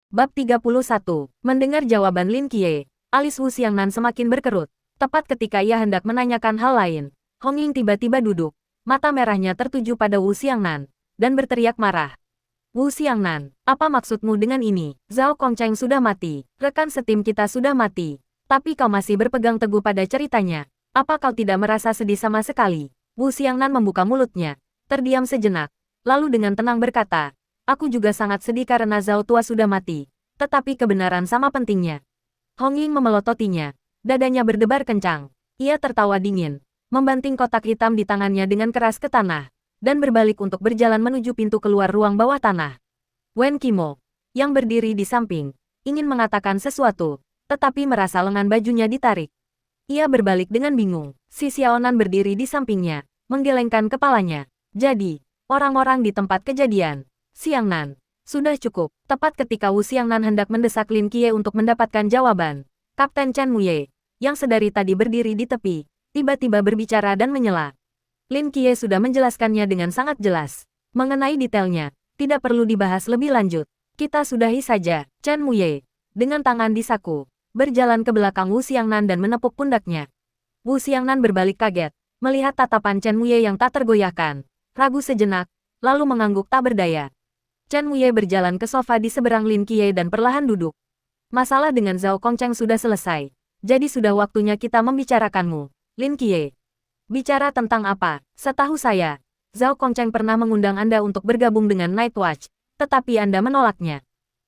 Bab 31. Mendengar jawaban Lin Qiye, alis Wu Xiangnan semakin berkerut. Tepat ketika ia hendak menanyakan hal lain, Hong Ying tiba-tiba duduk. Mata merahnya tertuju pada Wu Xiangnan, dan berteriak marah. Wu Xiangnan, apa maksudmu dengan ini? Zhao Kongcheng sudah mati, rekan setim kita sudah mati. Tapi kau masih berpegang teguh pada ceritanya. Apa kau tidak merasa sedih sama sekali? Wu Xiangnan membuka mulutnya, terdiam sejenak, lalu dengan tenang berkata, aku juga sangat sedih karena Zhao tua sudah mati. Tetapi kebenaran sama pentingnya. Hong Ying memelototinya. Dadanya berdebar kencang. Ia tertawa dingin, membanting kotak hitam di tangannya dengan keras ke tanah, dan berbalik untuk berjalan menuju pintu keluar ruang bawah tanah. Wen Qimo, yang berdiri di samping, ingin mengatakan sesuatu, tetapi merasa lengan bajunya ditarik. Ia berbalik dengan bingung. Si Xiaonan berdiri di sampingnya, menggelengkan kepalanya. Jadi, orang-orang di tempat kejadian. Xiangnan, sudah cukup. Tepat ketika Wu Xiangnan hendak mendesak Lin Qiye untuk mendapatkan jawaban, Kapten Chen Muye, yang sedari tadi berdiri di tepi, tiba-tiba berbicara dan menyela. Lin Qiye sudah menjelaskannya dengan sangat jelas. Mengenai detailnya, tidak perlu dibahas lebih lanjut. Kita sudahi saja. Chen Muye, dengan tangan di saku, berjalan ke belakang Wu Xiangnan dan menepuk pundaknya. Wu Xiangnan berbalik kaget, melihat tatapan Chen Muye yang tak tergoyahkan, ragu sejenak, lalu mengangguk tak berdaya. Chen Muye berjalan ke sofa di seberang Lin Qiye dan perlahan duduk. Masalah dengan Zhao Kongcheng sudah selesai, jadi sudah waktunya kita membicarakanmu, Lin Qiye. Bicara tentang apa? Setahu saya, Zhao Kongcheng pernah mengundang Anda untuk bergabung dengan Night Watch, tetapi Anda menolaknya.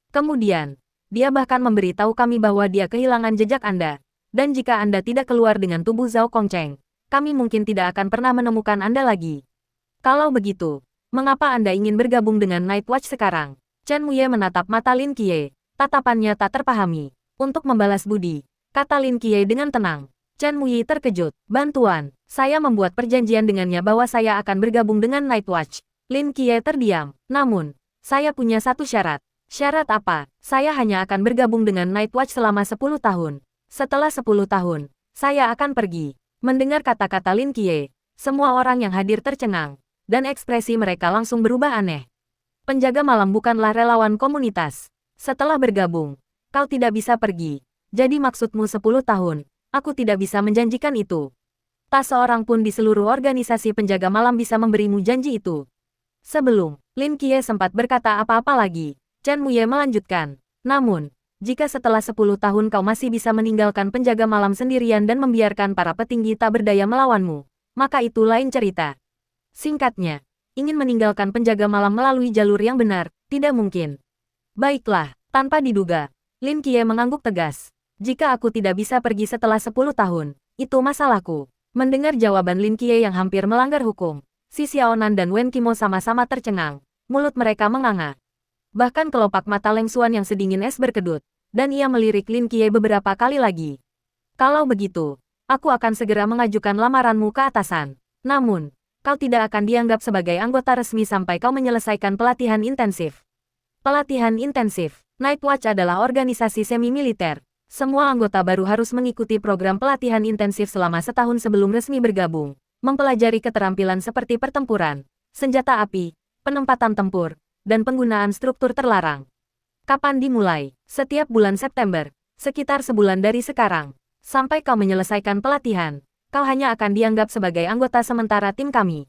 Kemudian, dia bahkan memberitahu kami bahwa dia kehilangan jejak Anda, dan jika Anda tidak keluar dengan tubuh Zhao Kongcheng, kami mungkin tidak akan pernah menemukan Anda lagi. Kalau begitu, mengapa Anda ingin bergabung dengan Night Watch sekarang? Chen Muye menatap mata Lin Qiye, tatapannya tak terpahami. Untuk membalas budi, kata Lin Qiye dengan tenang. Chen Muye terkejut. Bantuan, saya membuat perjanjian dengannya bahwa saya akan bergabung dengan Night Watch. Lin Qiye terdiam. Namun, saya punya satu syarat. Syarat apa? Saya hanya akan bergabung dengan Night Watch selama 10 tahun. Setelah 10 tahun, saya akan pergi. Mendengar kata-kata Lin Qiye, semua orang yang hadir tercengang, dan ekspresi mereka langsung berubah aneh. Penjaga malam bukanlah relawan komunitas. Setelah bergabung, kau tidak bisa pergi. Jadi maksudmu 10 tahun, aku tidak bisa menjanjikan itu. Tak seorang pun di seluruh organisasi penjaga malam bisa memberimu janji itu. Sebelum Lin Qiye sempat berkata apa-apa lagi, Chen Muye melanjutkan. Namun, jika setelah 10 tahun kau masih bisa meninggalkan penjaga malam sendirian dan membiarkan para petinggi tak berdaya melawanmu, maka itu lain cerita. Singkatnya, ingin meninggalkan penjaga malam melalui jalur yang benar, tidak mungkin. Baiklah, tanpa diduga, Lin Qiye mengangguk tegas. Jika aku tidak bisa pergi setelah 10 tahun, itu masalahku. Mendengar jawaban Lin Qiye yang hampir melanggar hukum, si Xiaonan dan Wen Qimo sama-sama tercengang, mulut mereka menganga. Bahkan kelopak mata Leng Xuan yang sedingin es berkedut, dan ia melirik Lin Qiye beberapa kali lagi. Kalau begitu, aku akan segera mengajukan lamaranmu ke atasan. Namun, kau tidak akan dianggap sebagai anggota resmi sampai kau menyelesaikan pelatihan intensif. Pelatihan intensif. Night Watch adalah organisasi semi-militer. Semua anggota baru harus mengikuti program pelatihan intensif selama setahun sebelum resmi bergabung, mempelajari keterampilan seperti pertempuran, senjata api, penempatan tempur, dan penggunaan struktur terlarang. Kapan dimulai? Setiap bulan September, sekitar sebulan dari sekarang. Sampai kau menyelesaikan pelatihan, kau hanya akan dianggap sebagai anggota sementara tim kami.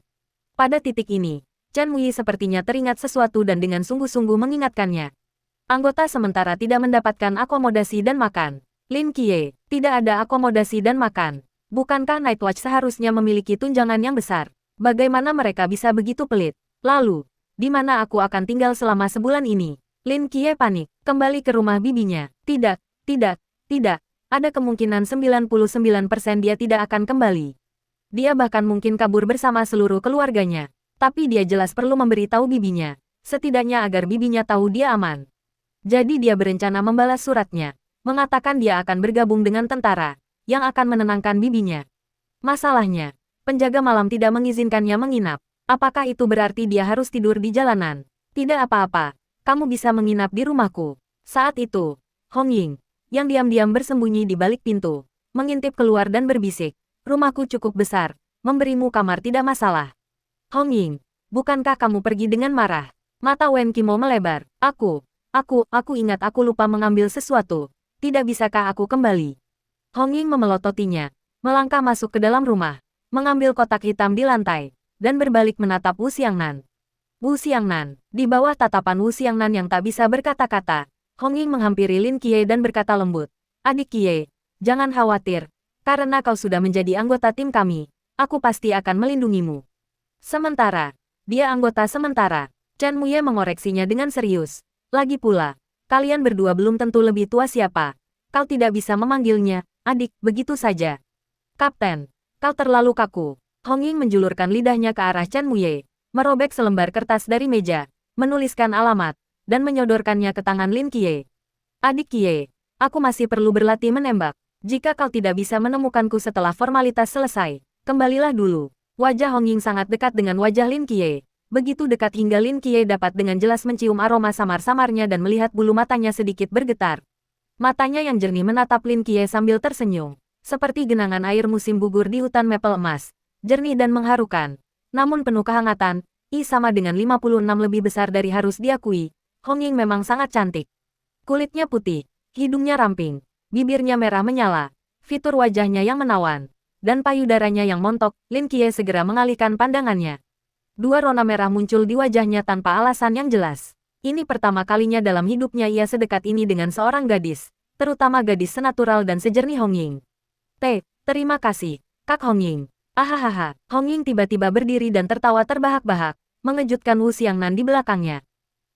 Pada titik ini, Chen Muye sepertinya teringat sesuatu dan dengan sungguh-sungguh mengingatkannya. Anggota sementara tidak mendapatkan akomodasi dan makan. Lin Qiye, tidak ada akomodasi dan makan. Bukankah Night Watch seharusnya memiliki tunjangan yang besar? Bagaimana mereka bisa begitu pelit? Lalu, di mana aku akan tinggal selama sebulan ini? Lin Qiye panik, kembali ke rumah bibinya. Tidak, tidak, tidak. Ada kemungkinan 99% dia tidak akan kembali. Dia bahkan mungkin kabur bersama seluruh keluarganya. Tapi dia jelas perlu memberitahu bibinya. Setidaknya agar bibinya tahu dia aman. Jadi dia berencana membalas suratnya. Mengatakan dia akan bergabung dengan tentara, yang akan menenangkan bibinya. Masalahnya, penjaga malam tidak mengizinkannya menginap. Apakah itu berarti dia harus tidur di jalanan? Tidak apa-apa, kamu bisa menginap di rumahku. Saat itu, Hong Ying, yang diam-diam bersembunyi di balik pintu, mengintip keluar dan berbisik, rumahku cukup besar, memberimu kamar tidak masalah. Hong Ying, bukankah kamu pergi dengan marah? Mata Wen Qimo melebar. Aku ingat aku lupa mengambil sesuatu. Tidak bisakah aku kembali? Hong Ying memelototinya, melangkah masuk ke dalam rumah, mengambil kotak hitam di lantai, dan berbalik menatap Wu Xiangnan. Wu Xiangnan, di bawah tatapan Wu Xiangnan yang tak bisa berkata-kata, Hong Ying menghampiri Lin Qiye dan berkata lembut, "Adik Qiye, jangan khawatir, karena kau sudah menjadi anggota tim kami, aku pasti akan melindungimu." Sementara, dia anggota sementara, Chen Muye mengoreksinya dengan serius. Lagi pula, kalian berdua belum tentu lebih tua siapa. Kau tidak bisa memanggilnya, adik, begitu saja. Kapten, kau terlalu kaku. Hong Ying menjulurkan lidahnya ke arah Chen Muye, merobek selembar kertas dari meja, menuliskan alamat, dan menyodorkannya ke tangan Lin Qiye. Adik Qiye, aku masih perlu berlatih menembak. Jika kau tidak bisa menemukanku setelah formalitas selesai, kembalilah dulu. Wajah Hong Ying sangat dekat dengan wajah Lin Qiye. Begitu dekat hingga Lin Qiye dapat dengan jelas mencium aroma samar-samarnya dan melihat bulu matanya sedikit bergetar. Matanya yang jernih menatap Lin Qiye sambil tersenyum, seperti genangan air musim gugur di hutan mapel emas, jernih dan mengharukan. Namun penuh kehangatan, sama dengan 56 lebih besar dari harus diakui. Hong Ying memang sangat cantik. Kulitnya putih, hidungnya ramping, bibirnya merah menyala, fitur wajahnya yang menawan, dan payudaranya yang montok. Lin Qiye segera mengalihkan pandangannya. Dua rona merah muncul di wajahnya tanpa alasan yang jelas. Ini pertama kalinya dalam hidupnya ia sedekat ini dengan seorang gadis, terutama gadis senatural dan sejernih Hong Ying. Terima kasih, Kak Hong Ying. Ahahaha, Hong Ying tiba-tiba berdiri dan tertawa terbahak-bahak, mengejutkan Wu Xiangnan di belakangnya.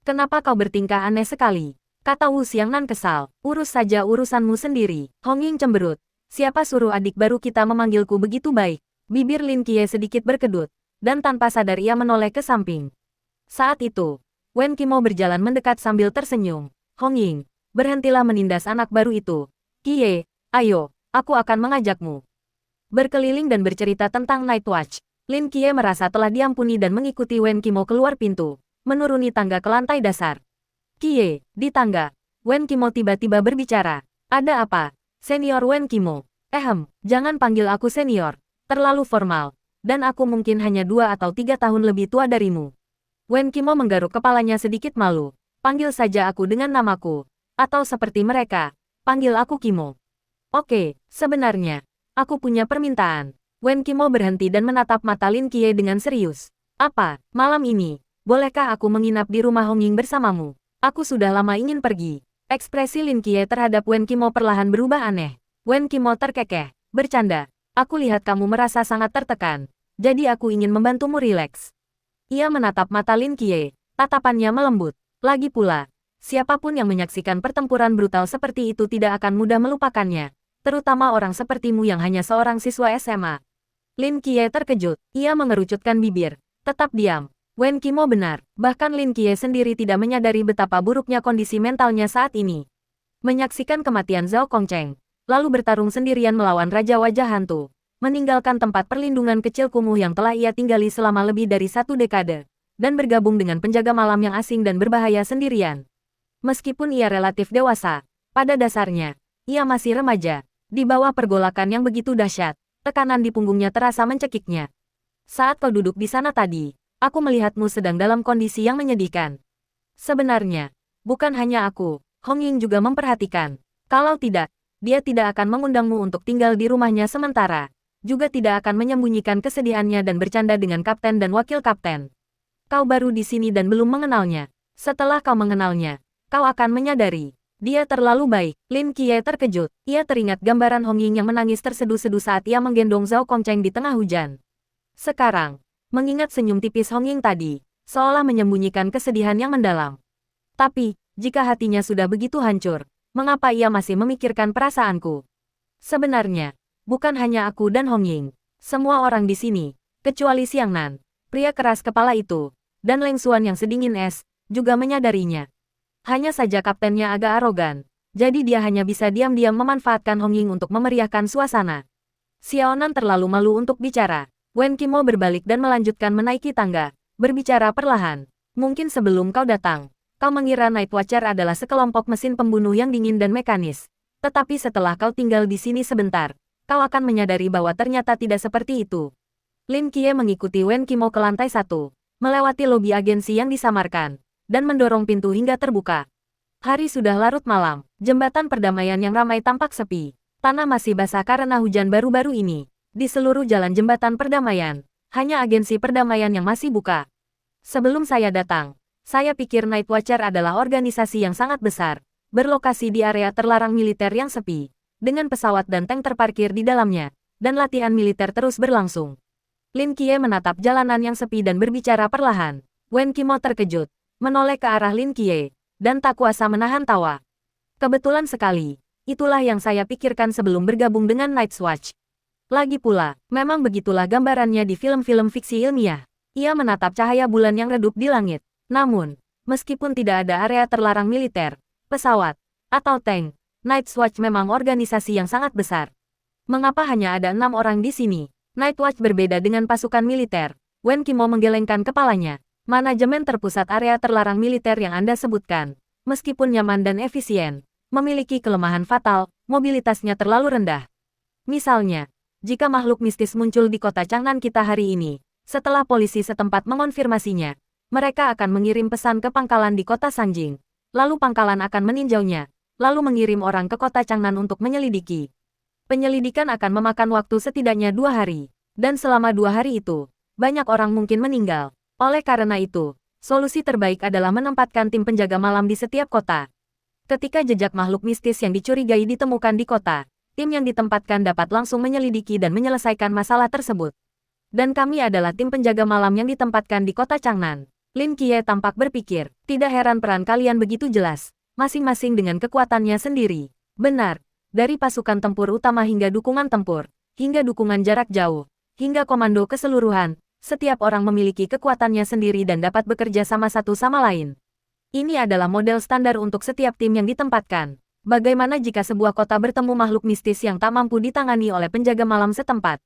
Kenapa kau bertingkah aneh sekali? Kata Wu Xiangnan kesal, urus saja urusanmu sendiri. Hong Ying cemberut. Siapa suruh adik baru kita memanggilku begitu baik? Bibir Lin Qiye sedikit berkedut, dan tanpa sadar ia menoleh ke samping. Saat itu, Wen Qimo berjalan mendekat sambil tersenyum. Hong Ying, berhentilah menindas anak baru itu. Qiye, ayo, aku akan mengajakmu berkeliling dan bercerita tentang Night Watch. Lin Qiye merasa telah diampuni dan mengikuti Wen Qimo keluar pintu, menuruni tangga ke lantai dasar. Qiye, di tangga, Wen Qimo tiba-tiba berbicara. Ada apa? Senior Wen Qimo. Jangan panggil aku senior. Terlalu formal. Dan aku mungkin hanya 2 atau 3 tahun lebih tua darimu. Wen Qimo menggaruk kepalanya sedikit malu. Panggil saja aku dengan namaku. Atau seperti mereka, panggil aku Qimo. Oke, sebenarnya, aku punya permintaan. Wen Qimo berhenti dan menatap mata Lin Qiye dengan serius. Apa, malam ini, bolehkah aku menginap di rumah Hong Ying bersamamu? Aku sudah lama ingin pergi. Ekspresi Lin Qiye terhadap Wen Qimo perlahan berubah aneh. Wen Qimo terkekeh, bercanda. Aku lihat kamu merasa sangat tertekan. Jadi aku ingin membantumu rileks. Ia menatap mata Lin Qiye, tatapannya melembut. Lagi pula, siapapun yang menyaksikan pertempuran brutal seperti itu tidak akan mudah melupakannya. Terutama orang sepertimu yang hanya seorang siswa SMA. Lin Qiye terkejut, ia mengerucutkan bibir. Tetap diam. Wen Qimo benar, bahkan Lin Qiye sendiri tidak menyadari betapa buruknya kondisi mentalnya saat ini. Menyaksikan kematian Zhao Kongcheng, lalu bertarung sendirian melawan Raja Wajah Hantu, meninggalkan tempat perlindungan kecil kumuh yang telah ia tinggali selama lebih dari 1 dekade, dan bergabung dengan penjaga malam yang asing dan berbahaya sendirian. Meskipun ia relatif dewasa, pada dasarnya, ia masih remaja. Di bawah pergolakan yang begitu dahsyat, tekanan di punggungnya terasa mencekiknya. Saat kau duduk di sana tadi, aku melihatmu sedang dalam kondisi yang menyedihkan. Sebenarnya, bukan hanya aku, Hong Ying juga memperhatikan. Kalau tidak, dia tidak akan mengundangmu untuk tinggal di rumahnya sementara. Juga tidak akan menyembunyikan kesedihannya dan bercanda dengan kapten dan wakil kapten. Kau baru di sini dan belum mengenalnya. Setelah kau mengenalnya, kau akan menyadari. Dia terlalu baik. Lin Qiye terkejut. Ia teringat gambaran Hong Ying yang menangis terseduh-seduh saat ia menggendong Zhao Kongcheng di tengah hujan. Sekarang, mengingat senyum tipis Hong Ying tadi, seolah menyembunyikan kesedihan yang mendalam. Tapi, jika hatinya sudah begitu hancur, mengapa ia masih memikirkan perasaanku? Sebenarnya, bukan hanya aku dan Hong Ying. Semua orang di sini, kecuali Xiangnan, pria keras kepala itu, dan Leng Xuan yang sedingin es, juga menyadarinya. Hanya saja kaptennya agak arogan, jadi dia hanya bisa diam-diam memanfaatkan Hong Ying untuk memeriahkan suasana. Xiaonan terlalu malu untuk bicara. Wen Qimo berbalik dan melanjutkan menaiki tangga, berbicara perlahan. Mungkin sebelum kau datang, kau mengira Night Watcher adalah sekelompok mesin pembunuh yang dingin dan mekanis. Tetapi setelah kau tinggal di sini sebentar, kau akan menyadari bahwa ternyata tidak seperti itu. Lin Qiye mengikuti Wen Qimo ke lantai 1, melewati lobi agensi yang disamarkan, dan mendorong pintu hingga terbuka. Hari sudah larut malam, jembatan perdamaian yang ramai tampak sepi. Tanah masih basah karena hujan baru-baru ini. Di seluruh jalan jembatan perdamaian, hanya agensi perdamaian yang masih buka. Sebelum saya datang, saya pikir Night Watcher adalah organisasi yang sangat besar, berlokasi di area terlarang militer yang sepi, dengan pesawat dan tank terparkir di dalamnya, dan latihan militer terus berlangsung. Lin Qiye menatap jalanan yang sepi dan berbicara perlahan. Wen Qimo terkejut, menoleh ke arah Lin Qiye, dan tak kuasa menahan tawa. Kebetulan sekali, itulah yang saya pikirkan sebelum bergabung dengan Night's Watch. Lagi pula, memang begitulah gambarannya di film-film fiksi ilmiah. Ia menatap cahaya bulan yang redup di langit. Namun, meskipun tidak ada area terlarang militer, pesawat, atau tank, Night's Watch memang organisasi yang sangat besar. Mengapa hanya ada 6 orang di sini? Night Watch berbeda dengan pasukan militer. Wen Qimo menggelengkan kepalanya. Manajemen terpusat area terlarang militer yang Anda sebutkan, meskipun nyaman dan efisien, memiliki kelemahan fatal, mobilitasnya terlalu rendah. Misalnya, jika makhluk mistis muncul di kota Changnan kita hari ini, setelah polisi setempat mengonfirmasinya, mereka akan mengirim pesan ke pangkalan di kota Sanjing, lalu pangkalan akan meninjaunya, lalu mengirim orang ke kota Changnan untuk menyelidiki. Penyelidikan akan memakan waktu setidaknya 2 hari, dan selama 2 hari itu, banyak orang mungkin meninggal. Oleh karena itu, solusi terbaik adalah menempatkan tim penjaga malam di setiap kota. Ketika jejak makhluk mistis yang dicurigai ditemukan di kota, tim yang ditempatkan dapat langsung menyelidiki dan menyelesaikan masalah tersebut. Dan kami adalah tim penjaga malam yang ditempatkan di kota Changnan. Lin Qiye tampak berpikir, tidak heran peran kalian begitu jelas, masing-masing dengan kekuatannya sendiri. Benar, dari pasukan tempur utama hingga dukungan tempur, hingga dukungan jarak jauh, hingga komando keseluruhan, setiap orang memiliki kekuatannya sendiri dan dapat bekerja sama satu sama lain. Ini adalah model standar untuk setiap tim yang ditempatkan. Bagaimana jika sebuah kota bertemu makhluk mistis yang tak mampu ditangani oleh penjaga malam setempat?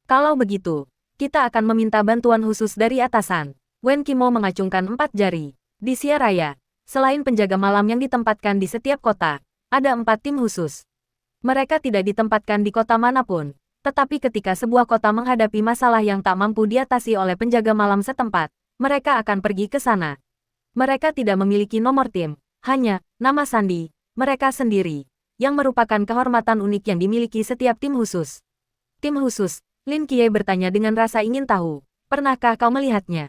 Kalau begitu, kita akan meminta bantuan khusus dari atasan. Wen Qimo mengacungkan 4 jari. Di Xia Raya, selain penjaga malam yang ditempatkan di setiap kota, ada 4 tim khusus. Mereka tidak ditempatkan di kota manapun. Tetapi ketika sebuah kota menghadapi masalah yang tak mampu diatasi oleh penjaga malam setempat, mereka akan pergi ke sana. Mereka tidak memiliki nomor tim, hanya nama sandi, mereka sendiri, yang merupakan kehormatan unik yang dimiliki setiap tim khusus. Tim khusus, Lin Qiye bertanya dengan rasa ingin tahu, pernahkah kau melihatnya?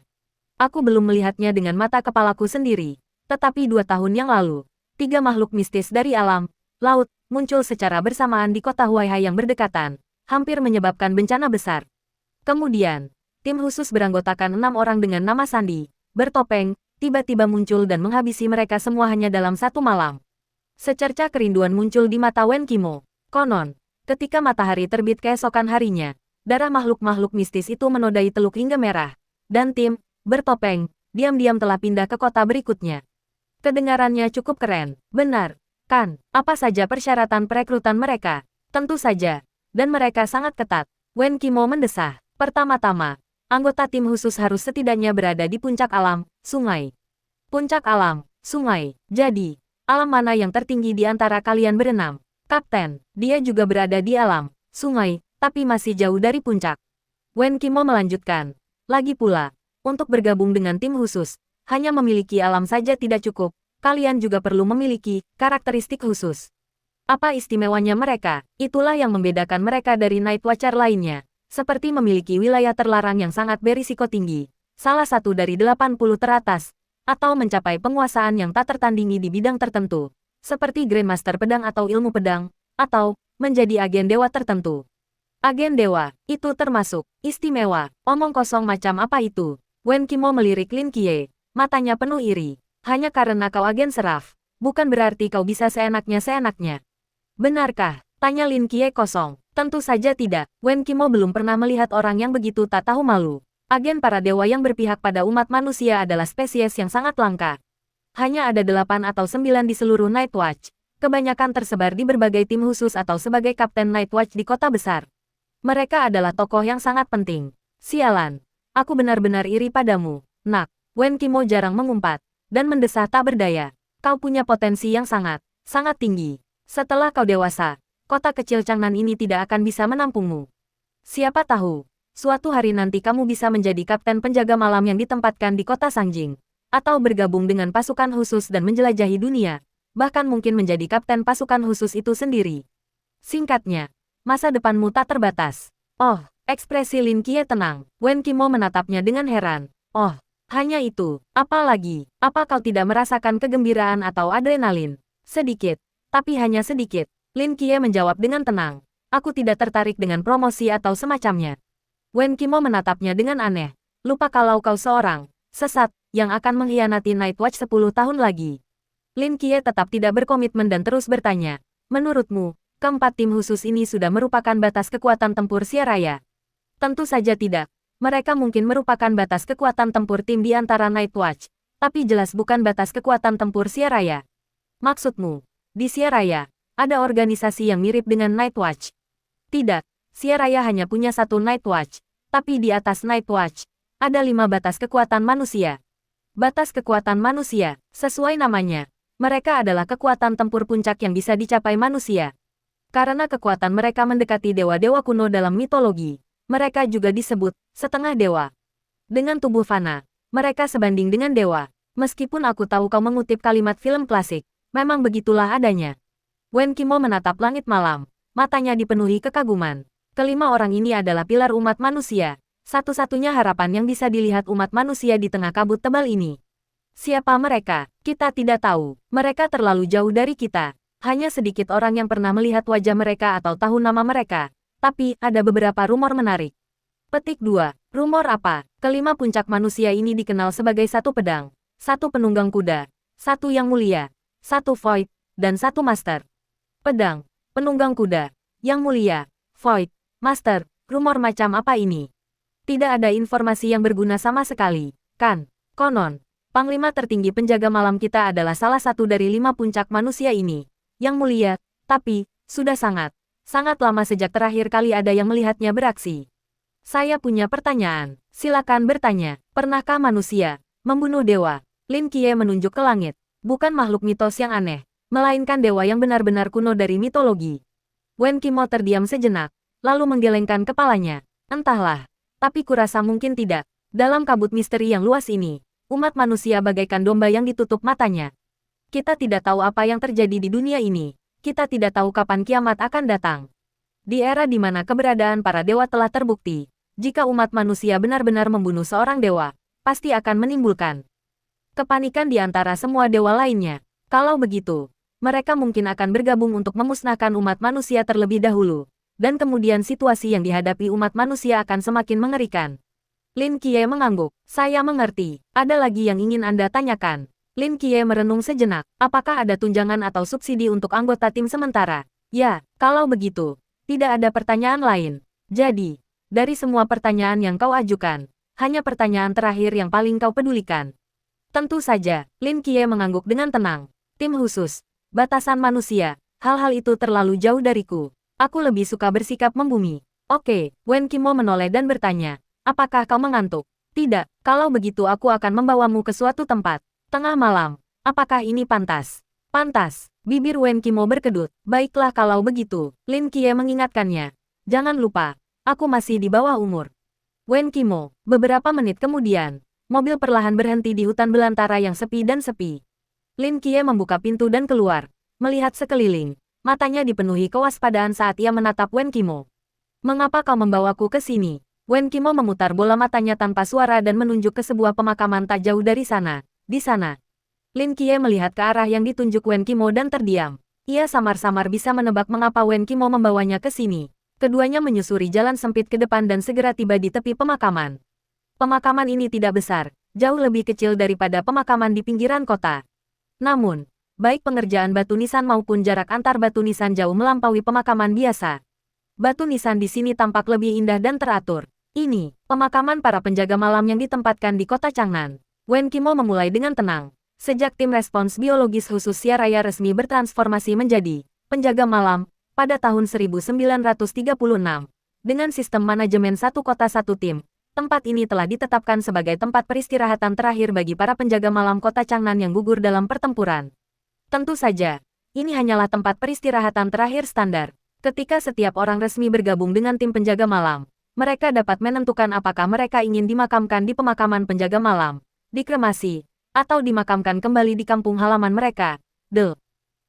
Aku belum melihatnya dengan mata kepalaku sendiri, tetapi 2 tahun yang lalu, 3 makhluk mistis dari alam, laut, muncul secara bersamaan di kota Huaihai yang berdekatan, hampir menyebabkan bencana besar. Kemudian, tim khusus beranggotakan 6 orang dengan nama sandi, bertopeng, tiba-tiba muncul dan menghabisi mereka semua hanya dalam 1 malam. Secerca kerinduan muncul di mata Wen Qimo. Konon, ketika matahari terbit keesokan harinya, darah makhluk-makhluk mistis itu menodai teluk hingga merah. Dan tim, bertopeng, diam-diam telah pindah ke kota berikutnya. Kedengarannya cukup keren, benar, kan? Apa saja persyaratan perekrutan mereka? Tentu saja. Dan mereka sangat ketat. Wen Qimo mendesah. Pertama-tama, anggota tim khusus harus setidaknya berada di puncak alam, sungai. Puncak alam, sungai. Jadi, alam mana yang tertinggi di antara kalian berenam? Kapten, dia juga berada di alam, sungai, tapi masih jauh dari puncak. Wen Qimo melanjutkan. Lagi pula, untuk bergabung dengan tim khusus, hanya memiliki alam saja tidak cukup. Kalian juga perlu memiliki karakteristik khusus. Apa istimewanya mereka? Itulah yang membedakan mereka dari Night Watcher lainnya. Seperti memiliki wilayah terlarang yang sangat berisiko tinggi, salah satu dari 80 teratas, atau mencapai penguasaan yang tak tertandingi di bidang tertentu, seperti Grandmaster Pedang atau ilmu pedang, atau menjadi agen dewa tertentu. Agen dewa, itu termasuk istimewa. Omong kosong macam apa itu? Wen Qimo melirik Lin Qiye, matanya penuh iri. Hanya karena kau agen seraf, bukan berarti kau bisa seenaknya-seenaknya. Benarkah? Tanya Lin Qiye kosong. Tentu saja tidak. Wen Qimo belum pernah melihat orang yang begitu tak tahu malu. Agen para dewa yang berpihak pada umat manusia adalah spesies yang sangat langka. Hanya ada 8 atau 9 di seluruh Night Watch. Kebanyakan tersebar di berbagai tim khusus atau sebagai kapten Night Watch di kota besar. Mereka adalah tokoh yang sangat penting. Sialan. Aku benar-benar iri padamu, nak. Wen Qimo jarang mengumpat dan mendesah tak berdaya. Kau punya potensi yang sangat tinggi. Setelah kau dewasa, kota kecil Changnan ini tidak akan bisa menampungmu. Siapa tahu, suatu hari nanti kamu bisa menjadi kapten penjaga malam yang ditempatkan di kota Sanjing, atau bergabung dengan pasukan khusus dan menjelajahi dunia. bahkan mungkin menjadi kapten pasukan khusus itu sendiri. Singkatnya, masa depanmu tak terbatas. Oh, ekspresi Lin Qiye tenang. Wen Qimo menatapnya dengan heran. Oh, hanya itu. Apa lagi? Apa kau tidak merasakan kegembiraan atau adrenalin? Sedikit, tapi hanya sedikit. Lin Qiye menjawab dengan tenang. Aku tidak tertarik dengan promosi atau semacamnya. Wen Qimo menatapnya dengan aneh. Lupa kalau kau seorang sesat yang akan mengkhianati Night Watch 10 tahun lagi. Lin Qiye tetap tidak berkomitmen dan terus bertanya. Menurutmu, keempat tim khusus ini sudah merupakan batas kekuatan tempur Xia Raya? Tentu saja tidak. Mereka mungkin merupakan batas kekuatan tempur tim di antara Night Watch, tapi jelas bukan batas kekuatan tempur Xia Raya. Maksudmu, di Xia Raya, ada organisasi yang mirip dengan Night Watch? Tidak, Xia Raya hanya punya satu Night Watch, tapi di atas Night Watch, ada 5 batas kekuatan manusia. Batas kekuatan manusia, sesuai namanya, mereka adalah kekuatan tempur puncak yang bisa dicapai manusia. Karena kekuatan mereka mendekati dewa-dewa kuno dalam mitologi, mereka juga disebut setengah dewa. Dengan tubuh fana, mereka sebanding dengan dewa. Meskipun aku tahu kau mengutip kalimat film klasik, memang begitulah adanya. Wen Qimo menatap langit malam, matanya dipenuhi kekaguman. Kelima orang ini adalah pilar umat manusia, satu-satunya harapan yang bisa dilihat umat manusia di tengah kabut tebal ini. Siapa mereka? Kita tidak tahu. Mereka terlalu jauh dari kita. Hanya sedikit orang yang pernah melihat wajah mereka atau tahu nama mereka. Tapi, ada beberapa rumor menarik. Petik 2. Rumor apa? Kelima puncak manusia ini dikenal sebagai satu pedang, satu penunggang kuda, satu yang mulia, satu void, dan satu master. Pedang, penunggang kuda, yang mulia, void, master, rumor macam apa ini? Tidak ada informasi yang berguna sama sekali, kan? Konon, Panglima tertinggi penjaga malam kita adalah salah satu dari 5 puncak manusia ini. Yang mulia, tapi, sudah sangat lama sejak terakhir kali ada yang melihatnya beraksi. Saya punya pertanyaan, silakan bertanya. Pernahkah manusia membunuh dewa? Lin Qiye menunjuk ke langit. Bukan makhluk mitos yang aneh, melainkan dewa yang benar-benar kuno dari mitologi. Wen Qimo terdiam sejenak, lalu menggelengkan kepalanya. Entahlah, tapi kurasa mungkin tidak. Dalam kabut misteri yang luas ini, umat manusia bagaikan domba yang ditutup matanya. Kita tidak tahu apa yang terjadi di dunia ini. Kita tidak tahu kapan kiamat akan datang. Di era di mana keberadaan para dewa telah terbukti, jika umat manusia benar-benar membunuh seorang dewa, pasti akan menimbulkan kepanikan di antara semua dewa lainnya. Kalau begitu, mereka mungkin akan bergabung untuk memusnahkan umat manusia terlebih dahulu. Dan kemudian situasi yang dihadapi umat manusia akan semakin mengerikan. Lin Qiye mengangguk. Saya mengerti. Ada lagi yang ingin Anda tanyakan? Lin Qiye merenung sejenak. Apakah ada tunjangan atau subsidi untuk anggota tim sementara? Ya, kalau begitu, tidak ada pertanyaan lain. Jadi, dari semua pertanyaan yang kau ajukan, hanya pertanyaan terakhir yang paling kau pedulikan. Tentu saja, Lin Qiye mengangguk dengan tenang. Tim khusus, batasan manusia, hal-hal itu terlalu jauh dariku. Aku lebih suka bersikap membumi. Oke, Wen Qimo menoleh dan bertanya. Apakah kau mengantuk? Tidak, kalau begitu aku akan membawamu ke suatu tempat. Tengah malam, apakah ini pantas? Pantas, bibir Wen Qimo berkedut. Baiklah kalau begitu, Lin Qiye mengingatkannya. Jangan lupa, aku masih di bawah umur. Wen Qimo, beberapa menit kemudian, mobil perlahan berhenti di hutan belantara yang sepi dan sepi. Lin Qiye membuka pintu dan keluar, melihat sekeliling. Matanya dipenuhi kewaspadaan saat ia menatap Wen Qimo. Mengapa kau membawaku ke sini? Wen Qimo memutar bola matanya tanpa suara dan menunjuk ke sebuah pemakaman tak jauh dari sana. Di sana. Lin Qiye melihat ke arah yang ditunjuk Wen Qimo dan terdiam. Ia samar-samar bisa menebak mengapa Wen Qimo membawanya ke sini. Keduanya menyusuri jalan sempit ke depan dan segera tiba di tepi pemakaman. Pemakaman ini tidak besar, jauh lebih kecil daripada pemakaman di pinggiran kota. Namun, baik pengerjaan batu nisan maupun jarak antar batu nisan jauh melampaui pemakaman biasa. Batu nisan di sini tampak lebih indah dan teratur. Ini, pemakaman para penjaga malam yang ditempatkan di kota Changnan. Wen Qimo memulai dengan tenang. Sejak tim respons biologis khusus Xia Raya resmi bertransformasi menjadi penjaga malam pada tahun 1936, dengan sistem manajemen satu kota satu tim, tempat ini telah ditetapkan sebagai tempat peristirahatan terakhir bagi para penjaga malam kota Changnan yang gugur dalam pertempuran. Tentu saja, ini hanyalah tempat peristirahatan terakhir standar. Ketika setiap orang resmi bergabung dengan tim penjaga malam, mereka dapat menentukan apakah mereka ingin dimakamkan di pemakaman penjaga malam, dikremasi, atau dimakamkan kembali di kampung halaman mereka.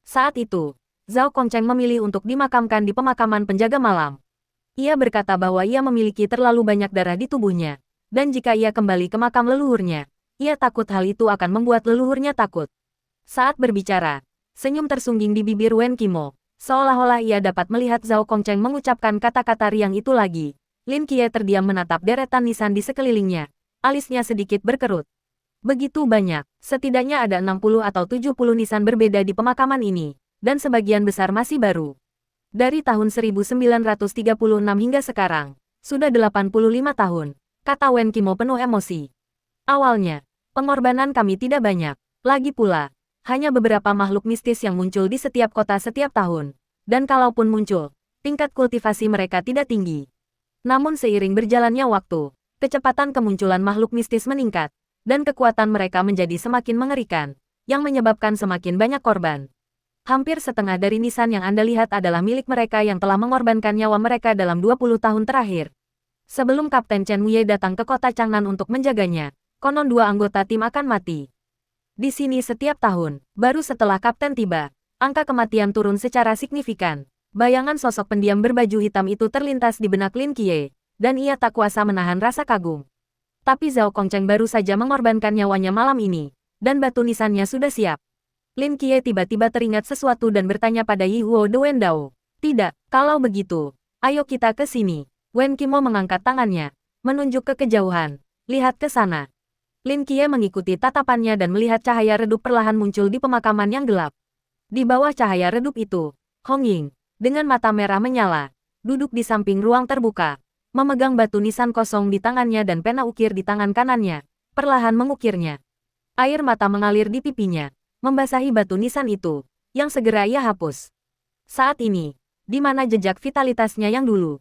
Saat itu, Zhao Kongcheng memilih untuk dimakamkan di pemakaman penjaga malam. Ia berkata bahwa ia memiliki terlalu banyak darah di tubuhnya, dan jika ia kembali ke makam leluhurnya, ia takut hal itu akan membuat leluhurnya takut. Saat berbicara, senyum tersungging di bibir Wen Qimo, seolah-olah ia dapat melihat Zhao Kongcheng mengucapkan kata-kata riang itu lagi. Lin Qiye terdiam menatap deretan nisan di sekelilingnya, alisnya sedikit berkerut. Begitu banyak, setidaknya ada 60 atau 70 nisan berbeda di pemakaman ini, dan sebagian besar masih baru. Dari tahun 1936 hingga sekarang, sudah 85 tahun, kata Wen Qimo penuh emosi. Awalnya, pengorbanan kami tidak banyak, lagi pula, hanya beberapa makhluk mistis yang muncul di setiap kota setiap tahun, dan kalaupun muncul, tingkat kultivasi mereka tidak tinggi. Namun seiring berjalannya waktu, kecepatan kemunculan makhluk mistis meningkat, dan kekuatan mereka menjadi semakin mengerikan, yang menyebabkan semakin banyak korban. Hampir setengah dari nisan yang Anda lihat adalah milik mereka yang telah mengorbankan nyawa mereka dalam 20 tahun terakhir. Sebelum Kapten Chen Muye datang ke kota Changnan untuk menjaganya, konon 2 anggota tim akan mati. Di sini setiap tahun, baru setelah Kapten tiba, angka kematian turun secara signifikan. Bayangan sosok pendiam berbaju hitam itu terlintas di benak Lin Qiye, dan ia tak kuasa menahan rasa kagum. Tapi Zhao Kongcheng baru saja mengorbankan nyawanya malam ini, dan batu nisannya sudah siap. Lin Qiye tiba-tiba teringat sesuatu dan bertanya pada Yi Huo de Wendao. Tidak, kalau begitu, ayo kita ke sini. Wen Qimo mengangkat tangannya, menunjuk ke kejauhan. Lihat ke sana. Lin Qiye mengikuti tatapannya dan melihat cahaya redup perlahan muncul di pemakaman yang gelap. Di bawah cahaya redup itu, Hong Ying, dengan mata merah menyala, duduk di samping ruang terbuka, memegang batu nisan kosong di tangannya dan pena ukir di tangan kanannya, perlahan mengukirnya. Air mata mengalir di pipinya, membasahi batu nisan itu, yang segera ia hapus. Saat ini, di mana jejak vitalitasnya yang dulu?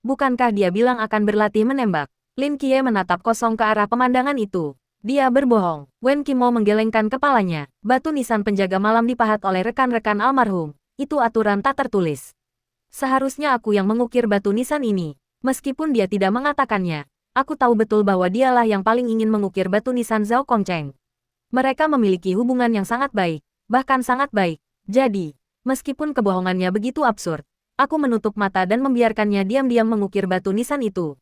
Bukankah dia bilang akan berlatih menembak? Lin Qiye menatap kosong ke arah pemandangan itu. Dia berbohong. Wen Qimo menggelengkan kepalanya. Batu nisan penjaga malam dipahat oleh rekan-rekan almarhum. Itu aturan tak tertulis. Seharusnya aku yang mengukir batu nisan ini. Meskipun dia tidak mengatakannya, aku tahu betul bahwa dialah yang paling ingin mengukir batu nisan Zhao Kongcheng. Mereka memiliki hubungan yang sangat baik, bahkan sangat baik. Jadi, meskipun kebohongannya begitu absurd, aku menutup mata dan membiarkannya diam-diam mengukir batu nisan itu.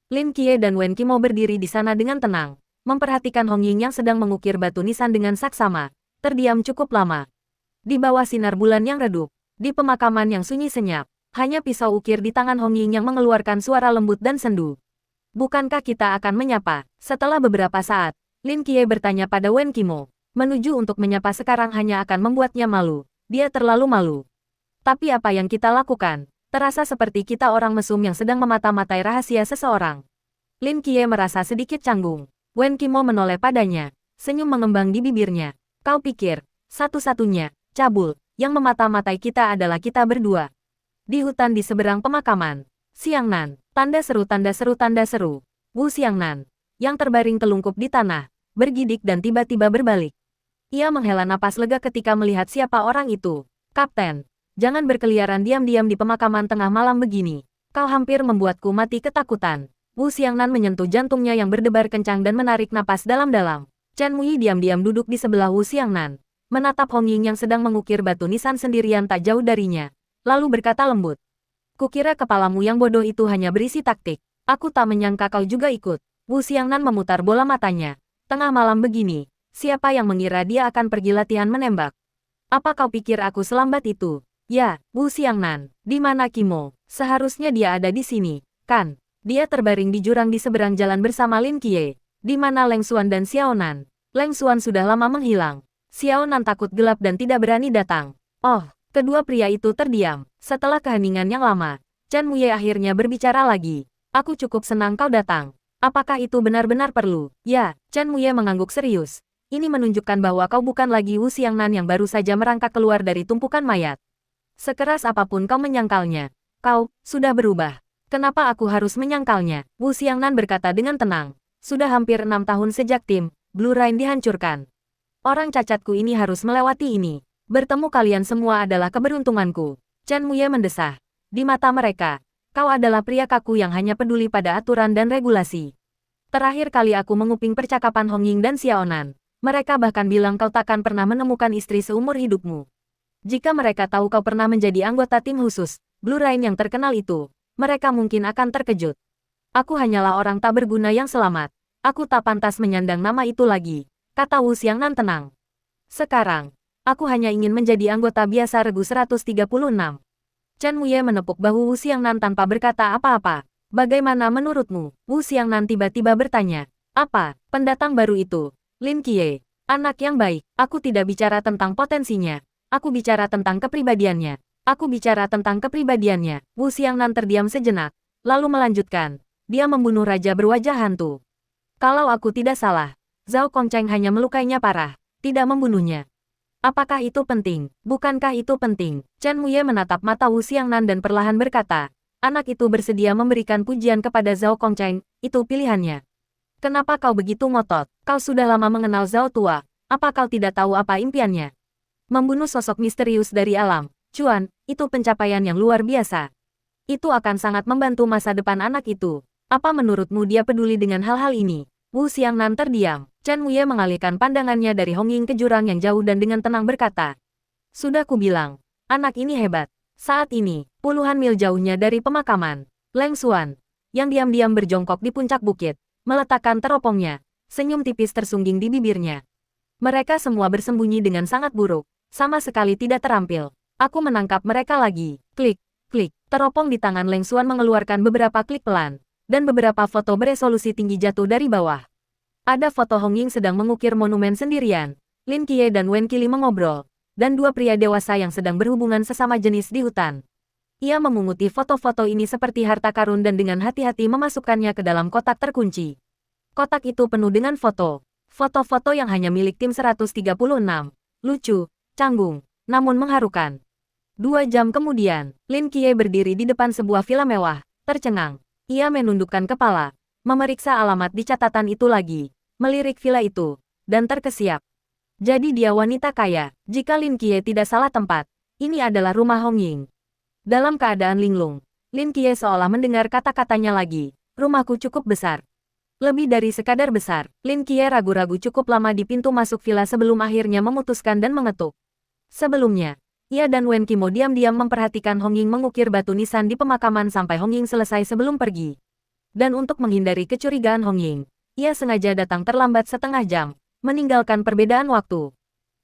Lin Qiye dan Wen Qimo berdiri di sana dengan tenang, memperhatikan Hong Ying yang sedang mengukir batu nisan dengan saksama, terdiam cukup lama. Di bawah sinar bulan yang redup, di pemakaman yang sunyi senyap, hanya pisau ukir di tangan Hong Ying yang mengeluarkan suara lembut dan sendu. Bukankah kita akan menyapa? Setelah beberapa saat, Lin Qiye bertanya pada Wen Qimo, menuju untuk menyapa sekarang hanya akan membuatnya malu. Dia terlalu malu. Tapi apa yang kita lakukan? Terasa seperti kita orang mesum yang sedang memata-matai rahasia seseorang. Lin Qiye merasa sedikit canggung. Wen Qimo menoleh padanya, senyum mengembang di bibirnya. Kau pikir, satu-satunya, cabul, yang memata-matai kita adalah kita berdua. Di hutan di seberang pemakaman, Xiangnan, tanda seru tanda seru tanda seru. Wu Xiangnan, yang terbaring telungkup di tanah, bergidik dan tiba-tiba berbalik. Ia menghela napas lega ketika melihat siapa orang itu. Kapten, jangan berkeliaran diam-diam di pemakaman tengah malam begini. Kau hampir membuatku mati ketakutan. Wu Xiangnan menyentuh jantungnya yang berdebar kencang dan menarik napas dalam-dalam. Chen Muyi diam-diam duduk di sebelah Wu Xiangnan, menatap Hong Ying yang sedang mengukir batu nisan sendirian tak jauh darinya. Lalu berkata lembut. Kukira kepalamu yang bodoh itu hanya berisi taktik. Aku tak menyangka kau juga ikut. Wu Xiangnan memutar bola matanya. Tengah malam begini, siapa yang mengira dia akan pergi latihan menembak? Apa kau pikir aku selambat itu? Ya, Wu Xiangnan, di mana Qimo? Seharusnya dia ada di sini, kan? Dia terbaring di jurang di seberang jalan bersama Lin Qiye. Di mana Leng Xuan dan Xiaonan? Leng Xuan sudah lama menghilang. Xiaonan takut gelap dan tidak berani datang. Oh, kedua pria itu terdiam. Setelah keheningan yang lama, Chen Muye akhirnya berbicara lagi. Aku cukup senang kau datang. Apakah itu benar-benar perlu? Ya, Chen Muye mengangguk serius. Ini menunjukkan bahwa kau bukan lagi Wu Xiangnan yang baru saja merangkak keluar dari tumpukan mayat. Sekeras apapun kau menyangkalnya, kau sudah berubah. Kenapa aku harus menyangkalnya? Wu Xiangnan berkata dengan tenang. Sudah hampir 6 tahun sejak tim Blue Rain dihancurkan. Orang cacatku ini harus melewati ini. Bertemu kalian semua adalah keberuntunganku. Chen Muye mendesah. Di mata mereka, kau adalah pria kaku yang hanya peduli pada aturan dan regulasi. Terakhir kali aku menguping percakapan Hong Ying dan Xiaonan. Mereka bahkan bilang kau takkan pernah menemukan istri seumur hidupmu. Jika mereka tahu kau pernah menjadi anggota tim khusus Blue Rain yang terkenal itu, mereka mungkin akan terkejut. Aku hanyalah orang tak berguna yang selamat. Aku tak pantas menyandang nama itu lagi, kata Wu Xiangnan tenang. Sekarang, aku hanya ingin menjadi anggota biasa regu 136. Chen Wuye menepuk bahu Wu Xiangnan tanpa berkata apa-apa. Bagaimana menurutmu? Wu Xiangnan tiba-tiba bertanya. Apa, pendatang baru itu? Lin Qiye, anak yang baik. Aku tidak bicara tentang potensinya. Aku bicara tentang kepribadiannya. Aku bicara tentang kepribadiannya. Wu Xiangnan terdiam sejenak, lalu melanjutkan. Dia membunuh raja berwajah hantu. Kalau aku tidak salah, Zhao Kongcheng hanya melukainya parah, tidak membunuhnya. Apakah itu penting? Bukankah itu penting? Chen Wuye menatap mata Wu Xiangnan dan perlahan berkata, anak itu bersedia memberikan pujian kepada Zhao Kongcheng, itu pilihannya. Kenapa kau begitu ngotot? Kau sudah lama mengenal Zhao tua, apa kau tidak tahu apa impiannya? Membunuh sosok misterius dari alam, Chuan, itu pencapaian yang luar biasa. Itu akan sangat membantu masa depan anak itu. Apa menurutmu dia peduli dengan hal-hal ini? Wu Xiangnan terdiam. Chen Wuye mengalihkan pandangannya dari Hong Ying ke jurang yang jauh dan dengan tenang berkata. Sudah kubilang, anak ini hebat. Saat ini, puluhan mil jauhnya dari pemakaman, Leng Xuan, yang diam-diam berjongkok di puncak bukit, meletakkan teropongnya, senyum tipis tersungging di bibirnya. Mereka semua bersembunyi dengan sangat buruk, sama sekali tidak terampil. Aku menangkap mereka lagi. Klik, klik. Teropong di tangan Leng Xuan mengeluarkan beberapa klik pelan, dan beberapa foto beresolusi tinggi jatuh dari bawah. Ada foto Hong Ying sedang mengukir monumen sendirian, Lin Qiye dan Wen Qili mengobrol, dan dua pria dewasa yang sedang berhubungan sesama jenis di hutan. Ia memunguti foto-foto ini seperti harta karun dan dengan hati-hati memasukkannya ke dalam kotak terkunci. Kotak itu penuh dengan foto. Foto-foto yang hanya milik tim 136. Lucu, canggung, namun mengharukan. 2 jam kemudian, Lin Qiye berdiri di depan sebuah villa mewah, tercengang. Ia menundukkan kepala, memeriksa alamat di catatan itu lagi, melirik villa itu, dan terkesiap. Jadi dia wanita kaya, jika Lin Qiye tidak salah tempat. Ini adalah rumah Hong Ying. Dalam keadaan linglung, Lin Qiye seolah mendengar kata-katanya lagi. Rumahku cukup besar. Lebih dari sekadar besar, Lin Qiye ragu-ragu cukup lama di pintu masuk villa sebelum akhirnya memutuskan dan mengetuk. Sebelumnya, ia dan Wen Qimo diam-diam memperhatikan Hong Ying mengukir batu nisan di pemakaman sampai Hong Ying selesai sebelum pergi. Dan untuk menghindari kecurigaan Hong Ying, ia sengaja datang terlambat setengah jam, meninggalkan perbedaan waktu.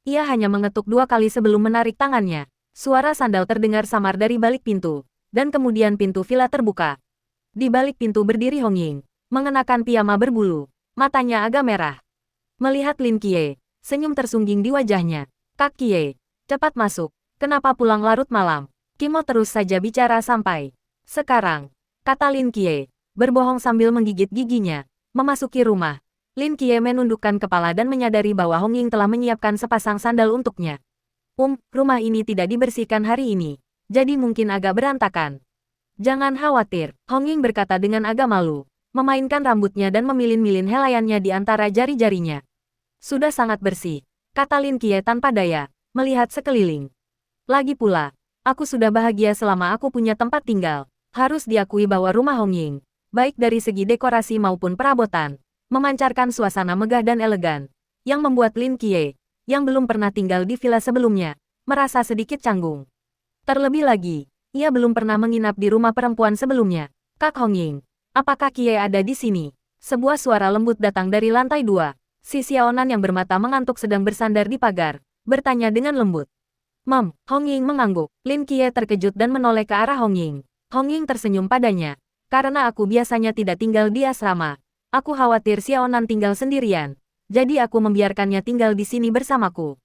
Ia hanya mengetuk 2 kali sebelum menarik tangannya. Suara sandal terdengar samar dari balik pintu, dan kemudian pintu villa terbuka. Di balik pintu berdiri Hong Ying, mengenakan piyama berbulu, matanya agak merah. Melihat Lin Qiye, senyum tersungging di wajahnya. Kak Qiye, cepat masuk, kenapa pulang larut malam? Qimo terus saja bicara sampai. Sekarang, kata Lin Qiye, berbohong sambil menggigit giginya. Memasuki rumah, Lin Qiye menundukkan kepala dan menyadari bahwa Hong Ying telah menyiapkan sepasang sandal untuknya. Rumah ini tidak dibersihkan hari ini, jadi mungkin agak berantakan. Jangan khawatir, Hong Ying berkata dengan agak malu, memainkan rambutnya dan memilin-milin helaiannya di antara jari-jarinya. Sudah sangat bersih, kata Lin Qiye tanpa daya, melihat sekeliling. Lagi pula, aku sudah bahagia selama aku punya tempat tinggal. Harus diakui bahwa rumah Hong Ying, baik dari segi dekorasi maupun perabotan, memancarkan suasana megah dan elegan, yang membuat Lin Qiye, yang belum pernah tinggal di villa sebelumnya, merasa sedikit canggung. Terlebih lagi, ia belum pernah menginap di rumah perempuan sebelumnya. Kak Hong Ying, apakah Qiye ada di sini? Sebuah suara lembut datang dari lantai 2. Si Xiaonan yang bermata mengantuk sedang bersandar di pagar, bertanya dengan lembut. Hong Ying mengangguk. Lin Qiye terkejut dan menoleh ke arah Hong Ying. Hong Ying tersenyum padanya. Karena aku biasanya tidak tinggal di asrama. Aku khawatir Xiaonan tinggal sendirian. Jadi aku membiarkannya tinggal di sini bersamaku.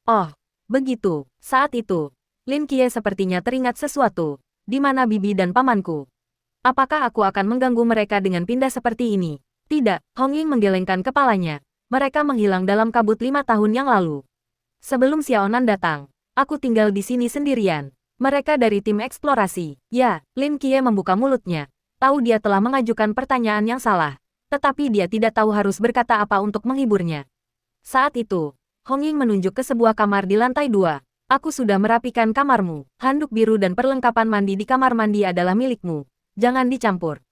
Oh, begitu. Saat itu, Lin Qiye sepertinya teringat sesuatu. Di mana bibi dan pamanku? Apakah aku akan mengganggu mereka dengan pindah seperti ini? Tidak, Hong Ying menggelengkan kepalanya. Mereka menghilang dalam kabut 5 tahun yang lalu. Sebelum Xiaonan datang, aku tinggal di sini sendirian. Mereka dari tim eksplorasi. Ya, Lin Qiye membuka mulutnya. Tahu dia telah mengajukan pertanyaan yang salah. Tetapi dia tidak tahu harus berkata apa untuk menghiburnya. Saat itu, Hong Ying menunjuk ke sebuah kamar di lantai 2. Aku sudah merapikan kamarmu. Handuk biru dan perlengkapan mandi di kamar mandi adalah milikmu. Jangan dicampur.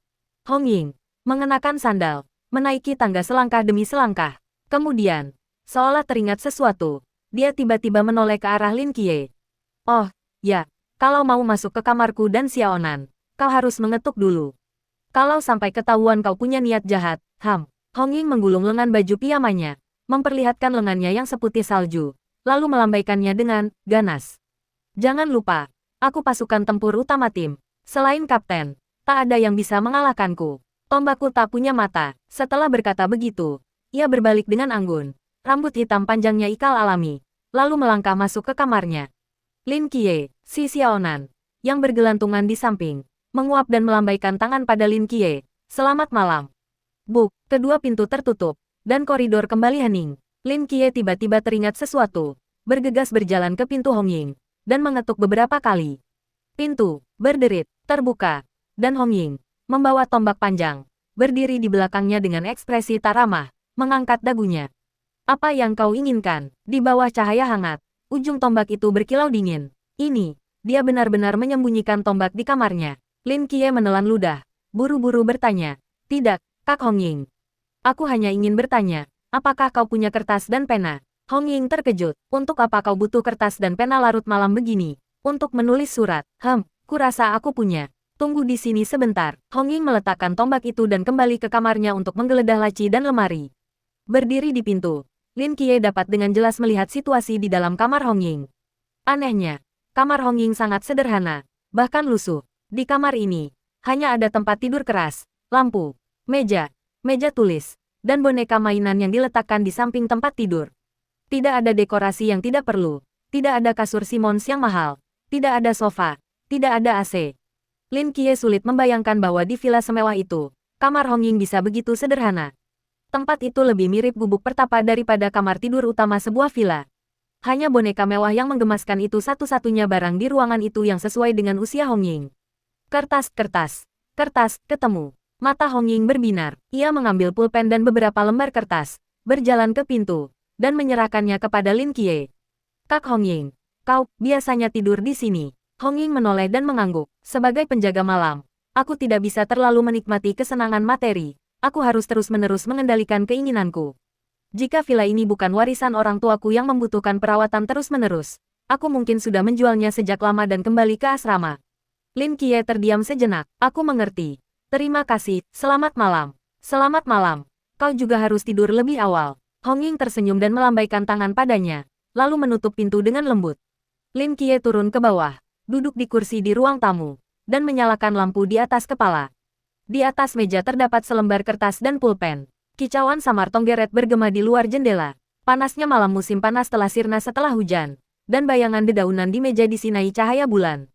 Hong Ying, mengenakan sandal, menaiki tangga selangkah demi selangkah. Kemudian, seolah teringat sesuatu, dia tiba-tiba menoleh ke arah Lin Qiye. Oh, ya. Kalau mau masuk ke kamarku dan Xiaonan, kau harus mengetuk dulu. Kalau sampai ketahuan kau punya niat jahat, Hong Ying menggulung lengan baju piyamanya, memperlihatkan lengannya yang seputih salju, lalu melambaikannya dengan ganas. Jangan lupa, aku pasukan tempur utama tim. Selain kapten, tak ada yang bisa mengalahkanku. Tombakku tak punya mata. Setelah berkata begitu, ia berbalik dengan anggun. Rambut hitam panjangnya ikal alami, lalu melangkah masuk ke kamarnya. Lin Qiye, si Xiaonan, yang bergelantungan di samping, menguap dan melambaikan tangan pada Lin Qiye. Selamat malam. Buk, kedua pintu tertutup, dan koridor kembali hening. Lin Qiye tiba-tiba teringat sesuatu, bergegas berjalan ke pintu Hong Ying, dan mengetuk beberapa kali. Pintu, berderit, terbuka, dan Hong Ying, membawa tombak panjang, berdiri di belakangnya dengan ekspresi tak ramah, mengangkat dagunya. Apa yang kau inginkan? Di bawah cahaya hangat, ujung tombak itu berkilau dingin. Ini, dia benar-benar menyembunyikan tombak di kamarnya. Lin Qiye menelan ludah, buru-buru bertanya. Tidak, Kak Hong Ying. Aku hanya ingin bertanya, apakah kau punya kertas dan pena? Hong Ying terkejut. Untuk apa kau butuh kertas dan pena larut malam begini? Untuk menulis surat. Kurasa aku punya. Tunggu di sini sebentar. Hong Ying meletakkan tombak itu dan kembali ke kamarnya untuk menggeledah laci dan lemari. Berdiri di pintu, Lin Qiye dapat dengan jelas melihat situasi di dalam kamar Hong Ying. Anehnya, kamar Hong Ying sangat sederhana, bahkan lusuh. Di kamar ini, hanya ada tempat tidur keras, lampu, meja tulis, dan boneka mainan yang diletakkan di samping tempat tidur. Tidak ada dekorasi yang tidak perlu, tidak ada kasur Simmons yang mahal, tidak ada sofa, tidak ada AC. Lin Qiye sulit membayangkan bahwa di villa semewah itu, kamar Hong Ying bisa begitu sederhana. Tempat itu lebih mirip gubuk pertapa daripada kamar tidur utama sebuah villa. Hanya boneka mewah yang menggemaskan itu satu-satunya barang di ruangan itu yang sesuai dengan usia Hong Ying. Kertas, ketemu. Mata Hong Ying berbinar. Ia mengambil pulpen dan beberapa lembar kertas, berjalan ke pintu, dan menyerahkannya kepada Lin Qiye. Kak Hong Ying, kau biasanya tidur di sini. Hong Ying menoleh dan mengangguk. Sebagai penjaga malam, aku tidak bisa terlalu menikmati kesenangan materi. Aku harus terus-menerus mengendalikan keinginanku. Jika villa ini bukan warisan orang tuaku yang membutuhkan perawatan terus-menerus, aku mungkin sudah menjualnya sejak lama dan kembali ke asrama. Lin Qiye terdiam sejenak. Aku mengerti. Terima kasih. Selamat malam. Selamat malam. Kau juga harus tidur lebih awal. Hong Ying tersenyum dan melambaikan tangan padanya, lalu menutup pintu dengan lembut. Lin Qiye turun ke bawah, duduk di kursi di ruang tamu, dan menyalakan lampu di atas kepala. Di atas meja terdapat selembar kertas dan pulpen. Kicauan samar tonggeret bergema di luar jendela. Panasnya malam musim panas telah sirna setelah hujan, dan bayangan dedaunan di meja disinai cahaya bulan.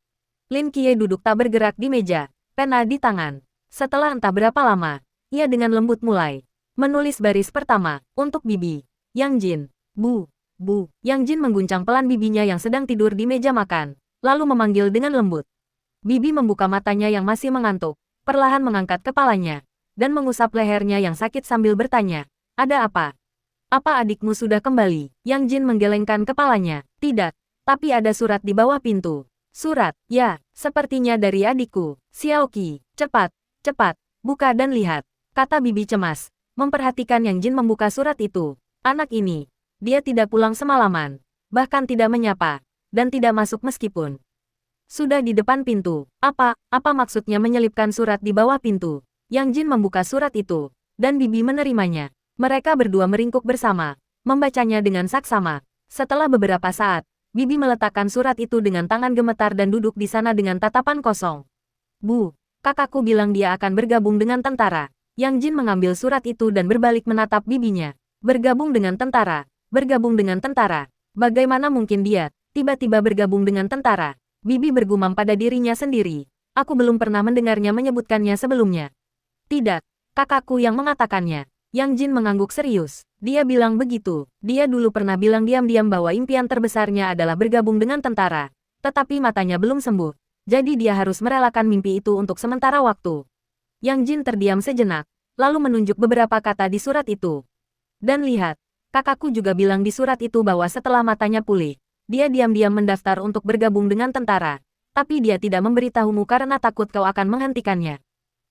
Lin Qiye duduk tak bergerak di meja, pena di tangan. Setelah entah berapa lama, ia dengan lembut mulai menulis baris pertama, untuk Bibi, Yang Jin, Bu. Yang Jin mengguncang pelan bibinya yang sedang tidur di meja makan, lalu memanggil dengan lembut. Bibi membuka matanya yang masih mengantuk, perlahan mengangkat kepalanya, dan mengusap lehernya yang sakit sambil bertanya, ada apa? Apa adikmu sudah kembali? Yang Jin menggelengkan kepalanya. Tidak, tapi ada surat di bawah pintu. Surat, ya, sepertinya dari adikku, Xiaoqi. Cepat, buka dan lihat, kata Bibi cemas, memperhatikan Yang Jin membuka surat itu. Anak ini, dia tidak pulang semalaman, bahkan tidak menyapa, dan tidak masuk meskipun sudah di depan pintu. Apa maksudnya menyelipkan surat di bawah pintu? Yang Jin membuka surat itu, dan Bibi menerimanya. Mereka berdua meringkuk bersama, membacanya dengan saksama. Setelah beberapa saat, Bibi meletakkan surat itu dengan tangan gemetar dan duduk di sana dengan tatapan kosong. Bu, kakakku bilang dia akan bergabung dengan tentara. Yang Jin mengambil surat itu dan berbalik menatap bibinya. Bergabung dengan tentara. Bagaimana mungkin dia tiba-tiba bergabung dengan tentara? Bibi bergumam pada dirinya sendiri. Aku belum pernah mendengarnya menyebutkannya sebelumnya. Tidak, kakakku yang mengatakannya. Yang Jin mengangguk serius. Dia bilang begitu. Dia dulu pernah bilang diam-diam bahwa impian terbesarnya adalah bergabung dengan tentara. Tetapi matanya belum sembuh. Jadi dia harus merelakan mimpi itu untuk sementara waktu. Yang Jin terdiam sejenak, lalu menunjuk beberapa kata di surat itu. Dan lihat, kakakku juga bilang di surat itu bahwa setelah matanya pulih, dia diam-diam mendaftar untuk bergabung dengan tentara, tapi dia tidak memberitahumu karena takut kau akan menghentikannya.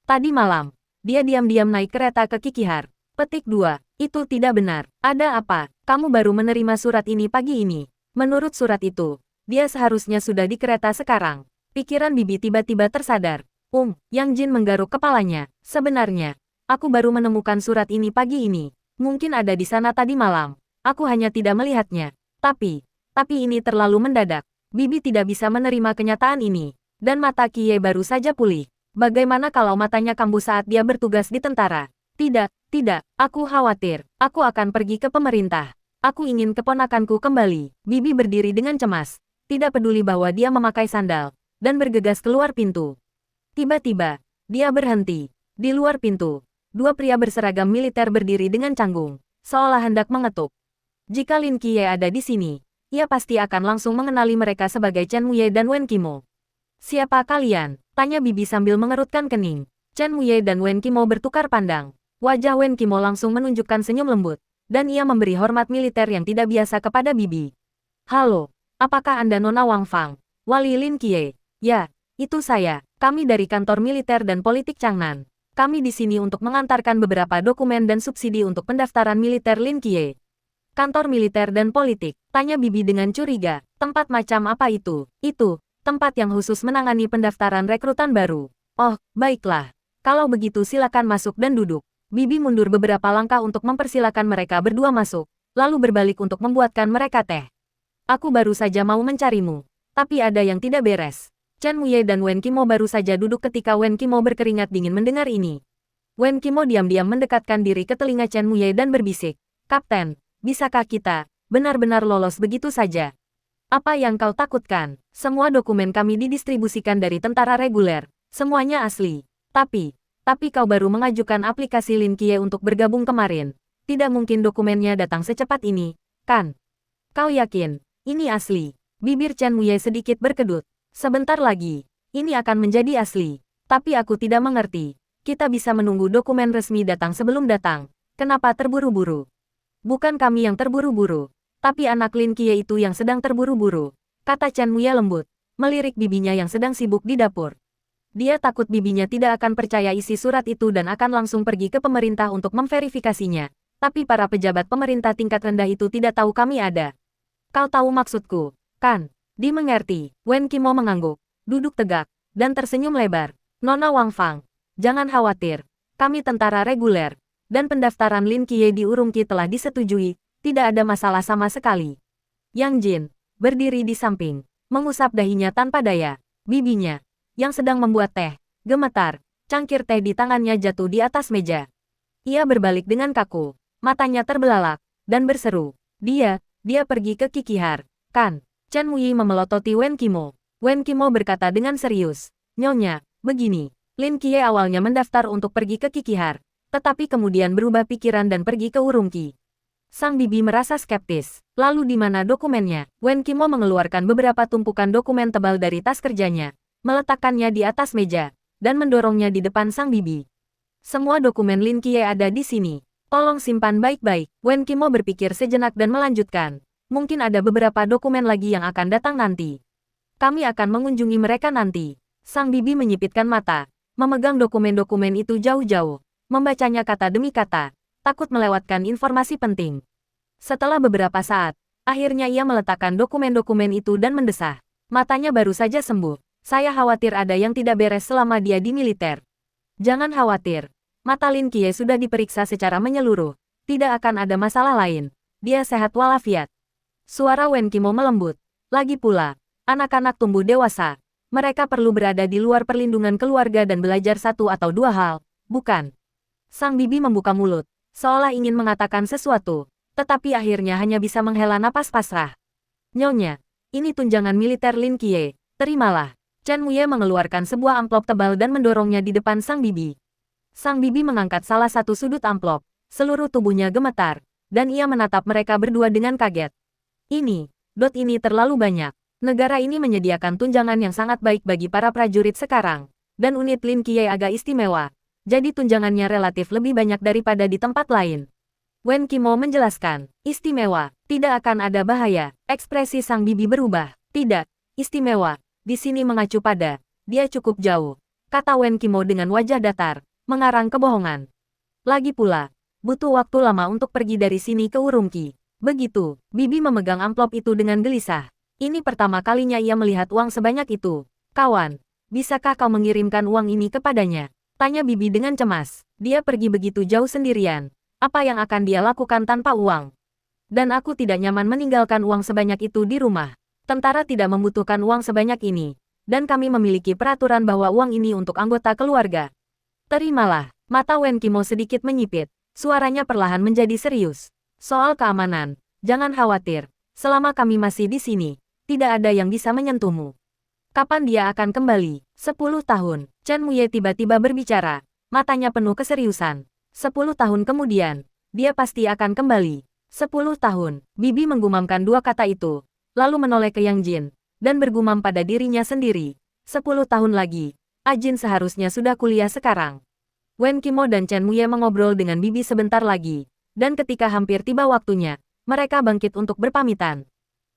Tadi malam, dia diam-diam naik kereta ke Kikihar. Petik 2. Itu tidak benar. Ada apa? Kamu baru menerima surat ini pagi ini. Menurut surat itu, Dia seharusnya sudah di kereta sekarang. Pikiran Bibi tiba-tiba tersadar. Yang Jin menggaruk kepalanya. Sebenarnya, aku baru menemukan surat ini pagi ini. Mungkin ada di sana tadi malam. Aku hanya tidak melihatnya. Tapi ini terlalu mendadak. Bibi tidak bisa menerima kenyataan ini. Dan mata Kie baru saja pulih. Bagaimana kalau matanya kambuh saat dia bertugas di tentara? Tidak, aku khawatir. Aku akan pergi ke pemerintah. Aku ingin keponakanku kembali. Bibi berdiri dengan cemas. Tidak peduli bahwa dia memakai sandal. Dan bergegas keluar pintu. Tiba-tiba, dia berhenti. Di luar pintu, dua pria berseragam militer berdiri dengan canggung. Seolah hendak mengetuk. Jika Lin Qiye ada di sini, ia pasti akan langsung mengenali mereka sebagai Chen Muye dan Wen Qimo. Siapa kalian? Tanya Bibi sambil mengerutkan kening. Chen Muye dan Wen Qimo bertukar pandang. Wajah Wen Qimo langsung menunjukkan senyum lembut. Dan ia memberi hormat militer yang tidak biasa kepada Bibi. Halo, apakah Anda Nona Wang Fang? Wali Lin Qiye? Ya, itu saya. Kami dari kantor militer dan politik Changnan. Kami di sini untuk mengantarkan beberapa dokumen dan subsidi untuk pendaftaran militer Lin Qiye. Kantor militer dan politik, tanya Bibi dengan curiga. Tempat macam apa itu? Itu tempat yang khusus menangani pendaftaran rekrutan baru. Oh, baiklah. Kalau begitu silakan masuk dan duduk. Bibi mundur beberapa langkah untuk mempersilakan mereka berdua masuk, lalu berbalik untuk membuatkan mereka teh. Aku baru saja mau mencarimu. Tapi ada yang tidak beres. Chen Muye dan Wen Qimo baru saja duduk ketika Wen Qimo berkeringat dingin mendengar ini. Wen Qimo diam-diam mendekatkan diri ke telinga Chen Muye dan berbisik. Kapten, bisakah kita benar-benar lolos begitu saja? Apa yang kau takutkan? Semua dokumen kami didistribusikan dari tentara reguler. Semuanya asli. Tapi kau baru mengajukan aplikasi Lin Qiye untuk bergabung kemarin. Tidak mungkin dokumennya datang secepat ini, kan? Kau yakin? Ini asli. Bibir Chen Muye sedikit berkedut. Sebentar lagi, ini akan menjadi asli. Tapi aku tidak mengerti. Kita bisa menunggu dokumen resmi datang sebelum datang. Kenapa terburu-buru? Bukan kami yang terburu-buru. Tapi anak Lin Qiye itu yang sedang terburu-buru, kata Chen Muye lembut, melirik bibinya yang sedang sibuk di dapur. Dia takut bibinya tidak akan percaya isi surat itu dan akan langsung pergi ke pemerintah untuk memverifikasinya. Tapi para pejabat pemerintah tingkat rendah itu tidak tahu kami ada. Kau tahu maksudku, kan? Dimengerti. Wen Qimo mengangguk, duduk tegak, dan tersenyum lebar. Nona Wang Fang, jangan khawatir. Kami tentara reguler, dan pendaftaran Lin Qiye di Urumqi telah disetujui. Tidak ada masalah sama sekali. Yang Jin berdiri di samping, mengusap dahinya tanpa daya. Bibinya, yang sedang membuat teh, gemetar. Cangkir teh di tangannya jatuh di atas meja. Ia berbalik dengan kaku, matanya terbelalak, dan berseru. Dia pergi ke Kikihar, kan? Chen Muye memelototi Wen Qimo. Wen Qimo berkata dengan serius. Nyonya, begini. Lin Qiye awalnya mendaftar untuk pergi ke Kikihar, tetapi kemudian berubah pikiran dan pergi ke Urumqi. Sang bibi merasa skeptis. Lalu di mana dokumennya? Wen Qimo mengeluarkan beberapa tumpukan dokumen tebal dari tas kerjanya, meletakkannya di atas meja, dan mendorongnya di depan sang bibi. Semua dokumen Lin Qiye ada di sini. Tolong simpan baik-baik. Wen Qimo berpikir sejenak dan melanjutkan. Mungkin ada beberapa dokumen lagi yang akan datang nanti. Kami akan mengunjungi mereka nanti. Sang bibi menyipitkan mata, memegang dokumen-dokumen itu jauh-jauh, membacanya kata demi kata. Takut melewatkan informasi penting. Setelah beberapa saat, akhirnya ia meletakkan dokumen-dokumen itu dan mendesah. Matanya baru saja sembuh. Saya khawatir ada yang tidak beres selama dia di militer. Jangan khawatir. Mata Lin Qiye sudah diperiksa secara menyeluruh. Tidak akan ada masalah lain. Dia sehat walafiat. Suara Wen Qimo melembut. Lagi pula, anak-anak tumbuh dewasa. Mereka perlu berada di luar perlindungan keluarga dan belajar satu atau dua hal, bukan? Sang bibi membuka mulut, seolah ingin mengatakan sesuatu, tetapi akhirnya hanya bisa menghela napas pasrah. Nyonya, ini tunjangan militer Lin Qiye, terimalah. Chen Muye mengeluarkan sebuah amplop tebal dan mendorongnya di depan sang bibi. Sang bibi mengangkat salah satu sudut amplop, seluruh tubuhnya gemetar, dan ia menatap mereka berdua dengan kaget. Ini terlalu banyak. Negara ini menyediakan tunjangan yang sangat baik bagi para prajurit sekarang, dan unit Lin Qiye agak istimewa. Jadi tunjangannya relatif lebih banyak daripada di tempat lain. Wen Qimo menjelaskan, istimewa, tidak akan ada bahaya. Ekspresi sang bibi berubah. Tidak, istimewa, di sini mengacu pada, dia cukup jauh, kata Wen Qimo dengan wajah datar, mengarang kebohongan. Lagi pula, butuh waktu lama untuk pergi dari sini ke Urumqi. Begitu, bibi memegang amplop itu dengan gelisah. Ini pertama kalinya ia melihat uang sebanyak itu. Kawan, bisakah kau mengirimkan uang ini kepadanya? Tanya Bibi dengan cemas. Dia pergi begitu jauh sendirian. Apa yang akan dia lakukan tanpa uang? Dan aku tidak nyaman meninggalkan uang sebanyak itu di rumah. Tentara tidak membutuhkan uang sebanyak ini. Dan kami memiliki peraturan bahwa uang ini untuk anggota keluarga. Terimalah. Mata Wen Qimo sedikit menyipit. Suaranya perlahan menjadi serius. Soal keamanan, jangan khawatir. Selama kami masih di sini, tidak ada yang bisa menyentuhmu. Kapan dia akan kembali? 10 tahun. Chen Muye tiba-tiba berbicara. Matanya penuh keseriusan. 10 tahun kemudian, dia pasti akan kembali. 10 tahun. Bibi menggumamkan dua kata itu. Lalu menoleh ke Yang Jin. Dan bergumam pada dirinya sendiri. 10 tahun lagi. Ajin seharusnya sudah kuliah sekarang. Wen Qimo dan Chen Muye mengobrol dengan Bibi sebentar lagi. Dan ketika hampir tiba waktunya, mereka bangkit untuk berpamitan.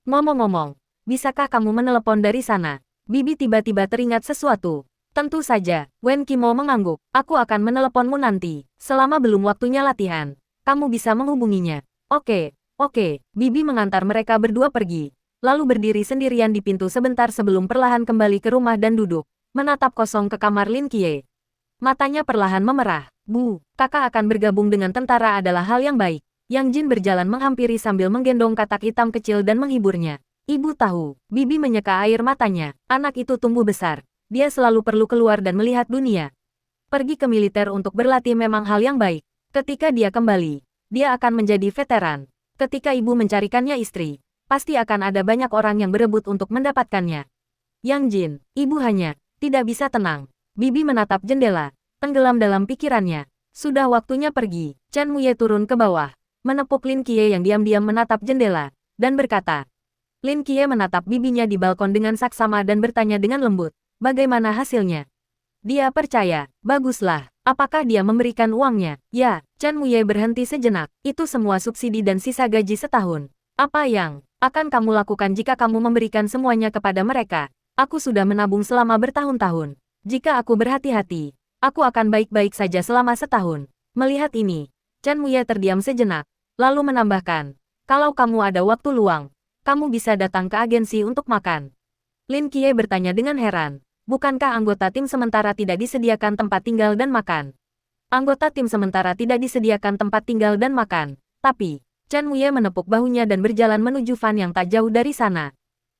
Ngomong-ngomong, bisakah kamu menelepon dari sana? Bibi tiba-tiba teringat sesuatu. Tentu saja, Wen Qimo mengangguk. Aku akan meneleponmu nanti. Selama belum waktunya latihan, kamu bisa menghubunginya. Oke. Bibi mengantar mereka berdua pergi. Lalu berdiri sendirian di pintu sebentar sebelum perlahan kembali ke rumah dan duduk. Menatap kosong ke kamar Lin Qiye. Matanya perlahan memerah. Bu, kakak akan bergabung dengan tentara adalah hal yang baik. Yang Jin berjalan menghampiri sambil menggendong katak hitam kecil dan menghiburnya. Ibu tahu, Bibi menyeka air matanya. Anak itu tumbuh besar. Dia selalu perlu keluar dan melihat dunia. Pergi ke militer untuk berlatih memang hal yang baik. Ketika dia kembali, dia akan menjadi veteran. Ketika ibu mencarikannya istri, pasti akan ada banyak orang yang berebut untuk mendapatkannya. Yang Jin, ibu hanya tidak bisa tenang. Bibi menatap jendela, tenggelam dalam pikirannya. Sudah waktunya pergi. Chen Muye turun ke bawah, menepuk Lin Qiye yang diam-diam menatap jendela, dan berkata. Lin Qiye menatap bibinya di balkon dengan saksama dan bertanya dengan lembut, bagaimana hasilnya? Dia percaya, baguslah. Apakah dia memberikan uangnya? Ya, Chen Muye berhenti sejenak. Itu semua subsidi dan sisa gaji setahun. Apa yang akan kamu lakukan jika kamu memberikan semuanya kepada mereka? Aku sudah menabung selama bertahun-tahun. Jika aku berhati-hati, aku akan baik-baik saja selama setahun. Melihat ini, Chen Muye terdiam sejenak, lalu menambahkan, kalau kamu ada waktu luang, kamu bisa datang ke agensi untuk makan. Lin Qiye bertanya dengan heran, bukankah anggota tim sementara tidak disediakan tempat tinggal dan makan? Anggota tim sementara tidak disediakan tempat tinggal dan makan, tapi Chen Muye menepuk bahunya dan berjalan menuju van yang tak jauh dari sana.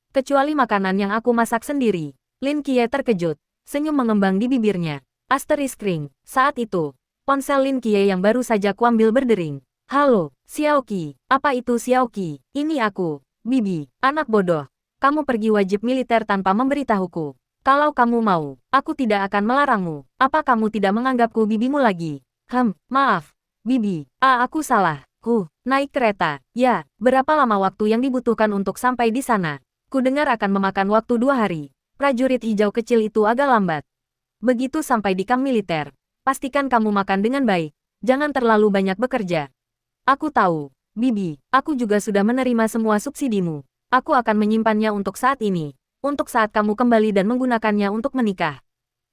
Kecuali makanan yang aku masak sendiri. Lin Qiye terkejut, senyum mengembang di bibirnya. Asterisk ring. Saat itu, ponsel Lin Qiye yang baru saja kuambil berdering. Halo, Xiaoqi. Apa itu Xiaoqi? Ini aku. Bibi, anak bodoh. Kamu pergi wajib militer tanpa memberitahuku. Kalau kamu mau, aku tidak akan melarangmu. Apa kamu tidak menganggapku bibimu lagi? Maaf. Bibi, aku salah. Naik kereta. Ya, berapa lama waktu yang dibutuhkan untuk sampai di sana? Kudengar akan memakan waktu 2 hari. Prajurit hijau kecil itu agak lambat. Begitu sampai di kamp militer, pastikan kamu makan dengan baik. Jangan terlalu banyak bekerja. Aku tahu. Bibi, aku juga sudah menerima semua subsidimu. Aku akan menyimpannya untuk saat ini. Untuk saat kamu kembali dan menggunakannya untuk menikah.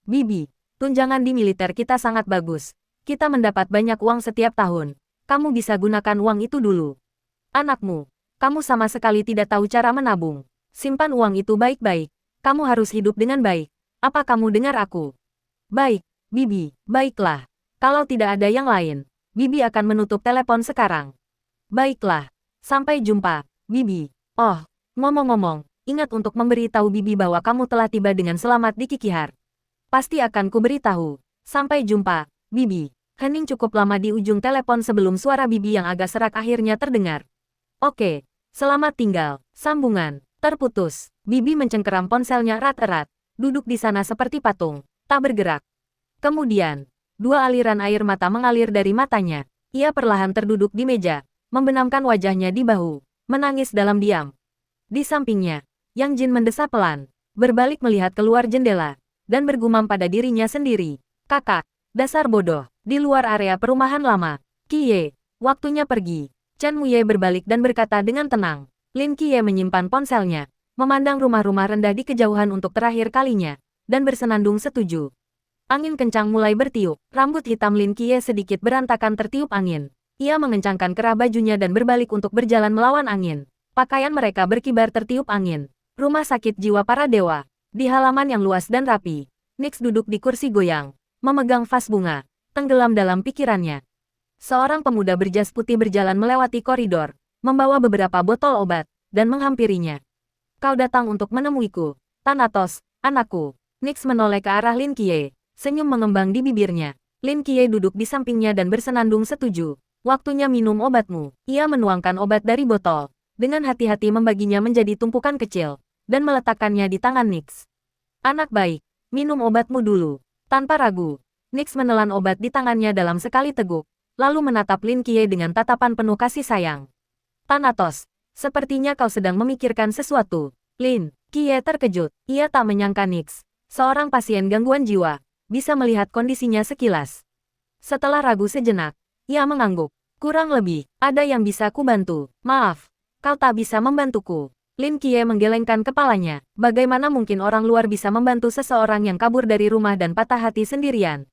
Bibi, tunjangan di militer kita sangat bagus. Kita mendapat banyak uang setiap tahun. Kamu bisa gunakan uang itu dulu. Anakmu, kamu sama sekali tidak tahu cara menabung. Simpan uang itu baik-baik. Kamu harus hidup dengan baik. Apa kamu dengar aku? Baik, Bibi, baiklah. Kalau tidak ada yang lain, Bibi akan menutup telepon sekarang. Baiklah. Sampai jumpa, Bibi. Oh, ngomong-ngomong, ingat untuk memberitahu Bibi bahwa kamu telah tiba dengan selamat di Kikihar. Pasti akan kuberitahu. Sampai jumpa, Bibi. Hening cukup lama di ujung telepon sebelum suara Bibi yang agak serak akhirnya terdengar. Oke, selamat tinggal. Sambungan terputus. Bibi mencengkeram ponselnya erat-erat. Duduk di sana seperti patung, tak bergerak. Kemudian, 2 aliran air mata mengalir dari matanya. Ia perlahan terduduk di meja, membenamkan wajahnya di bahu, menangis dalam diam. Di sampingnya, Yang Jin mendesah pelan, berbalik melihat keluar jendela, dan bergumam pada dirinya sendiri. Kakak, dasar bodoh, di luar area perumahan lama. Qiye, waktunya pergi. Chen Muye berbalik dan berkata dengan tenang. Lin Qiye menyimpan ponselnya, memandang rumah-rumah rendah di kejauhan untuk terakhir kalinya, dan bersenandung setuju. Angin kencang mulai bertiup, rambut hitam Lin Qiye sedikit berantakan tertiup angin. Ia mengencangkan kerah bajunya dan berbalik untuk berjalan melawan angin. Pakaian mereka berkibar tertiup angin. Rumah sakit jiwa para dewa. Di halaman yang luas dan rapi, Nix duduk di kursi goyang, memegang vas bunga, tenggelam dalam pikirannya. Seorang pemuda berjas putih berjalan melewati koridor, membawa beberapa botol obat, dan menghampirinya. Kau datang untuk menemuiku, Thanatos, anakku. Nix menoleh ke arah Lin Qiye, senyum mengembang di bibirnya. Lin Qiye duduk di sampingnya dan bersenandung setuju. Waktunya minum obatmu. Ia menuangkan obat dari botol, dengan hati-hati membaginya menjadi tumpukan kecil, dan meletakkannya di tangan Nix. Anak baik, minum obatmu dulu. Tanpa ragu, Nix menelan obat di tangannya dalam sekali teguk, lalu menatap Lin Qiye dengan tatapan penuh kasih sayang. Thanatos, sepertinya kau sedang memikirkan sesuatu. Lin Qiye terkejut. Ia tak menyangka Nix, seorang pasien gangguan jiwa, bisa melihat kondisinya sekilas. Setelah ragu sejenak, ia mengangguk. Kurang lebih, ada yang bisa kubantu. Maaf, kau tak bisa membantuku. Lin Qiye menggelengkan kepalanya. Bagaimana mungkin orang luar bisa membantu seseorang yang kabur dari rumah dan patah hati sendirian?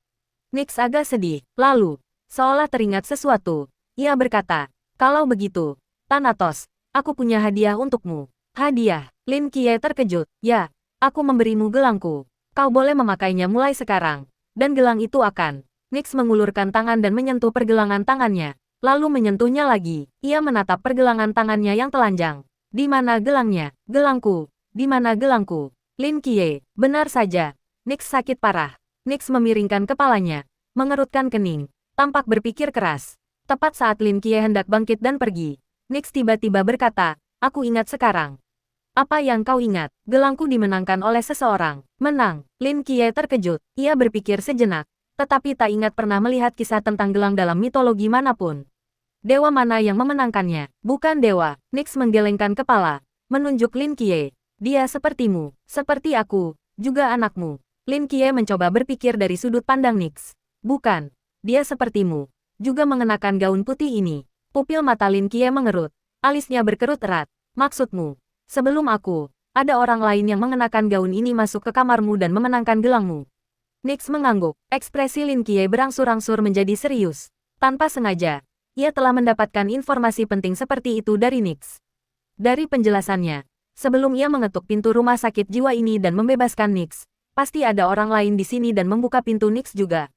Nix agak sedih. Lalu, seolah teringat sesuatu, ia berkata, kalau begitu, Thanatos, aku punya hadiah untukmu. Hadiah? Lin Qiye terkejut. Ya, aku memberimu gelangku. Kau boleh memakainya mulai sekarang. Dan gelang itu akan. Nix mengulurkan tangan dan menyentuh pergelangan tangannya. Lalu menyentuhnya lagi. Ia menatap pergelangan tangannya yang telanjang. Di mana gelangnya? Gelangku. Di mana gelangku? Lin Qiye, benar saja. Nix sakit parah. Nix memiringkan kepalanya, mengerutkan kening, tampak berpikir keras. Tepat saat Lin Qiye hendak bangkit dan pergi, Nix tiba-tiba berkata, aku ingat sekarang. Apa yang kau ingat? Gelangku dimenangkan oleh seseorang. Menang. Lin Qiye terkejut. Ia berpikir sejenak, tetapi tak ingat pernah melihat kisah tentang gelang dalam mitologi manapun. Dewa mana yang memenangkannya? Bukan dewa. Nix menggelengkan kepala, menunjuk Lin Qiye. Dia sepertimu, seperti aku, juga anakmu. Lin Qiye mencoba berpikir dari sudut pandang Nix. Bukan, dia sepertimu, juga mengenakan gaun putih ini. Pupil mata Lin Qiye mengerut, alisnya berkerut erat. Maksudmu, sebelum aku, ada orang lain yang mengenakan gaun ini masuk ke kamarmu dan memenangkan gelangmu. Nix mengangguk, ekspresi Lin Qiye berangsur-angsur menjadi serius. Tanpa sengaja, ia telah mendapatkan informasi penting seperti itu dari Nix. Dari penjelasannya, sebelum ia mengetuk pintu rumah sakit jiwa ini dan membebaskan Nix, pasti ada orang lain di sini dan membuka pintu Nix juga.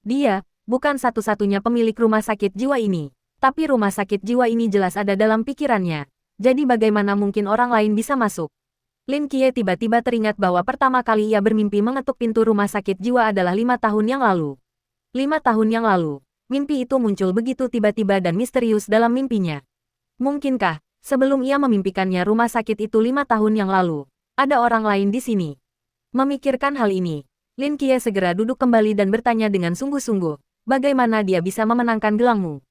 Dia, bukan satu-satunya pemilik rumah sakit jiwa ini, tapi rumah sakit jiwa ini jelas ada dalam pikirannya. Jadi bagaimana mungkin orang lain bisa masuk? Lin Qiye tiba-tiba teringat bahwa pertama kali ia bermimpi mengetuk pintu rumah sakit jiwa adalah 5 tahun yang lalu. 5 tahun yang lalu, mimpi itu muncul begitu tiba-tiba dan misterius dalam mimpinya. Mungkinkah, sebelum ia memimpikannya rumah sakit itu 5 tahun yang lalu, ada orang lain di sini? Memikirkan hal ini, Lin Qiye segera duduk kembali dan bertanya dengan sungguh-sungguh, bagaimana dia bisa memenangkan gelangmu?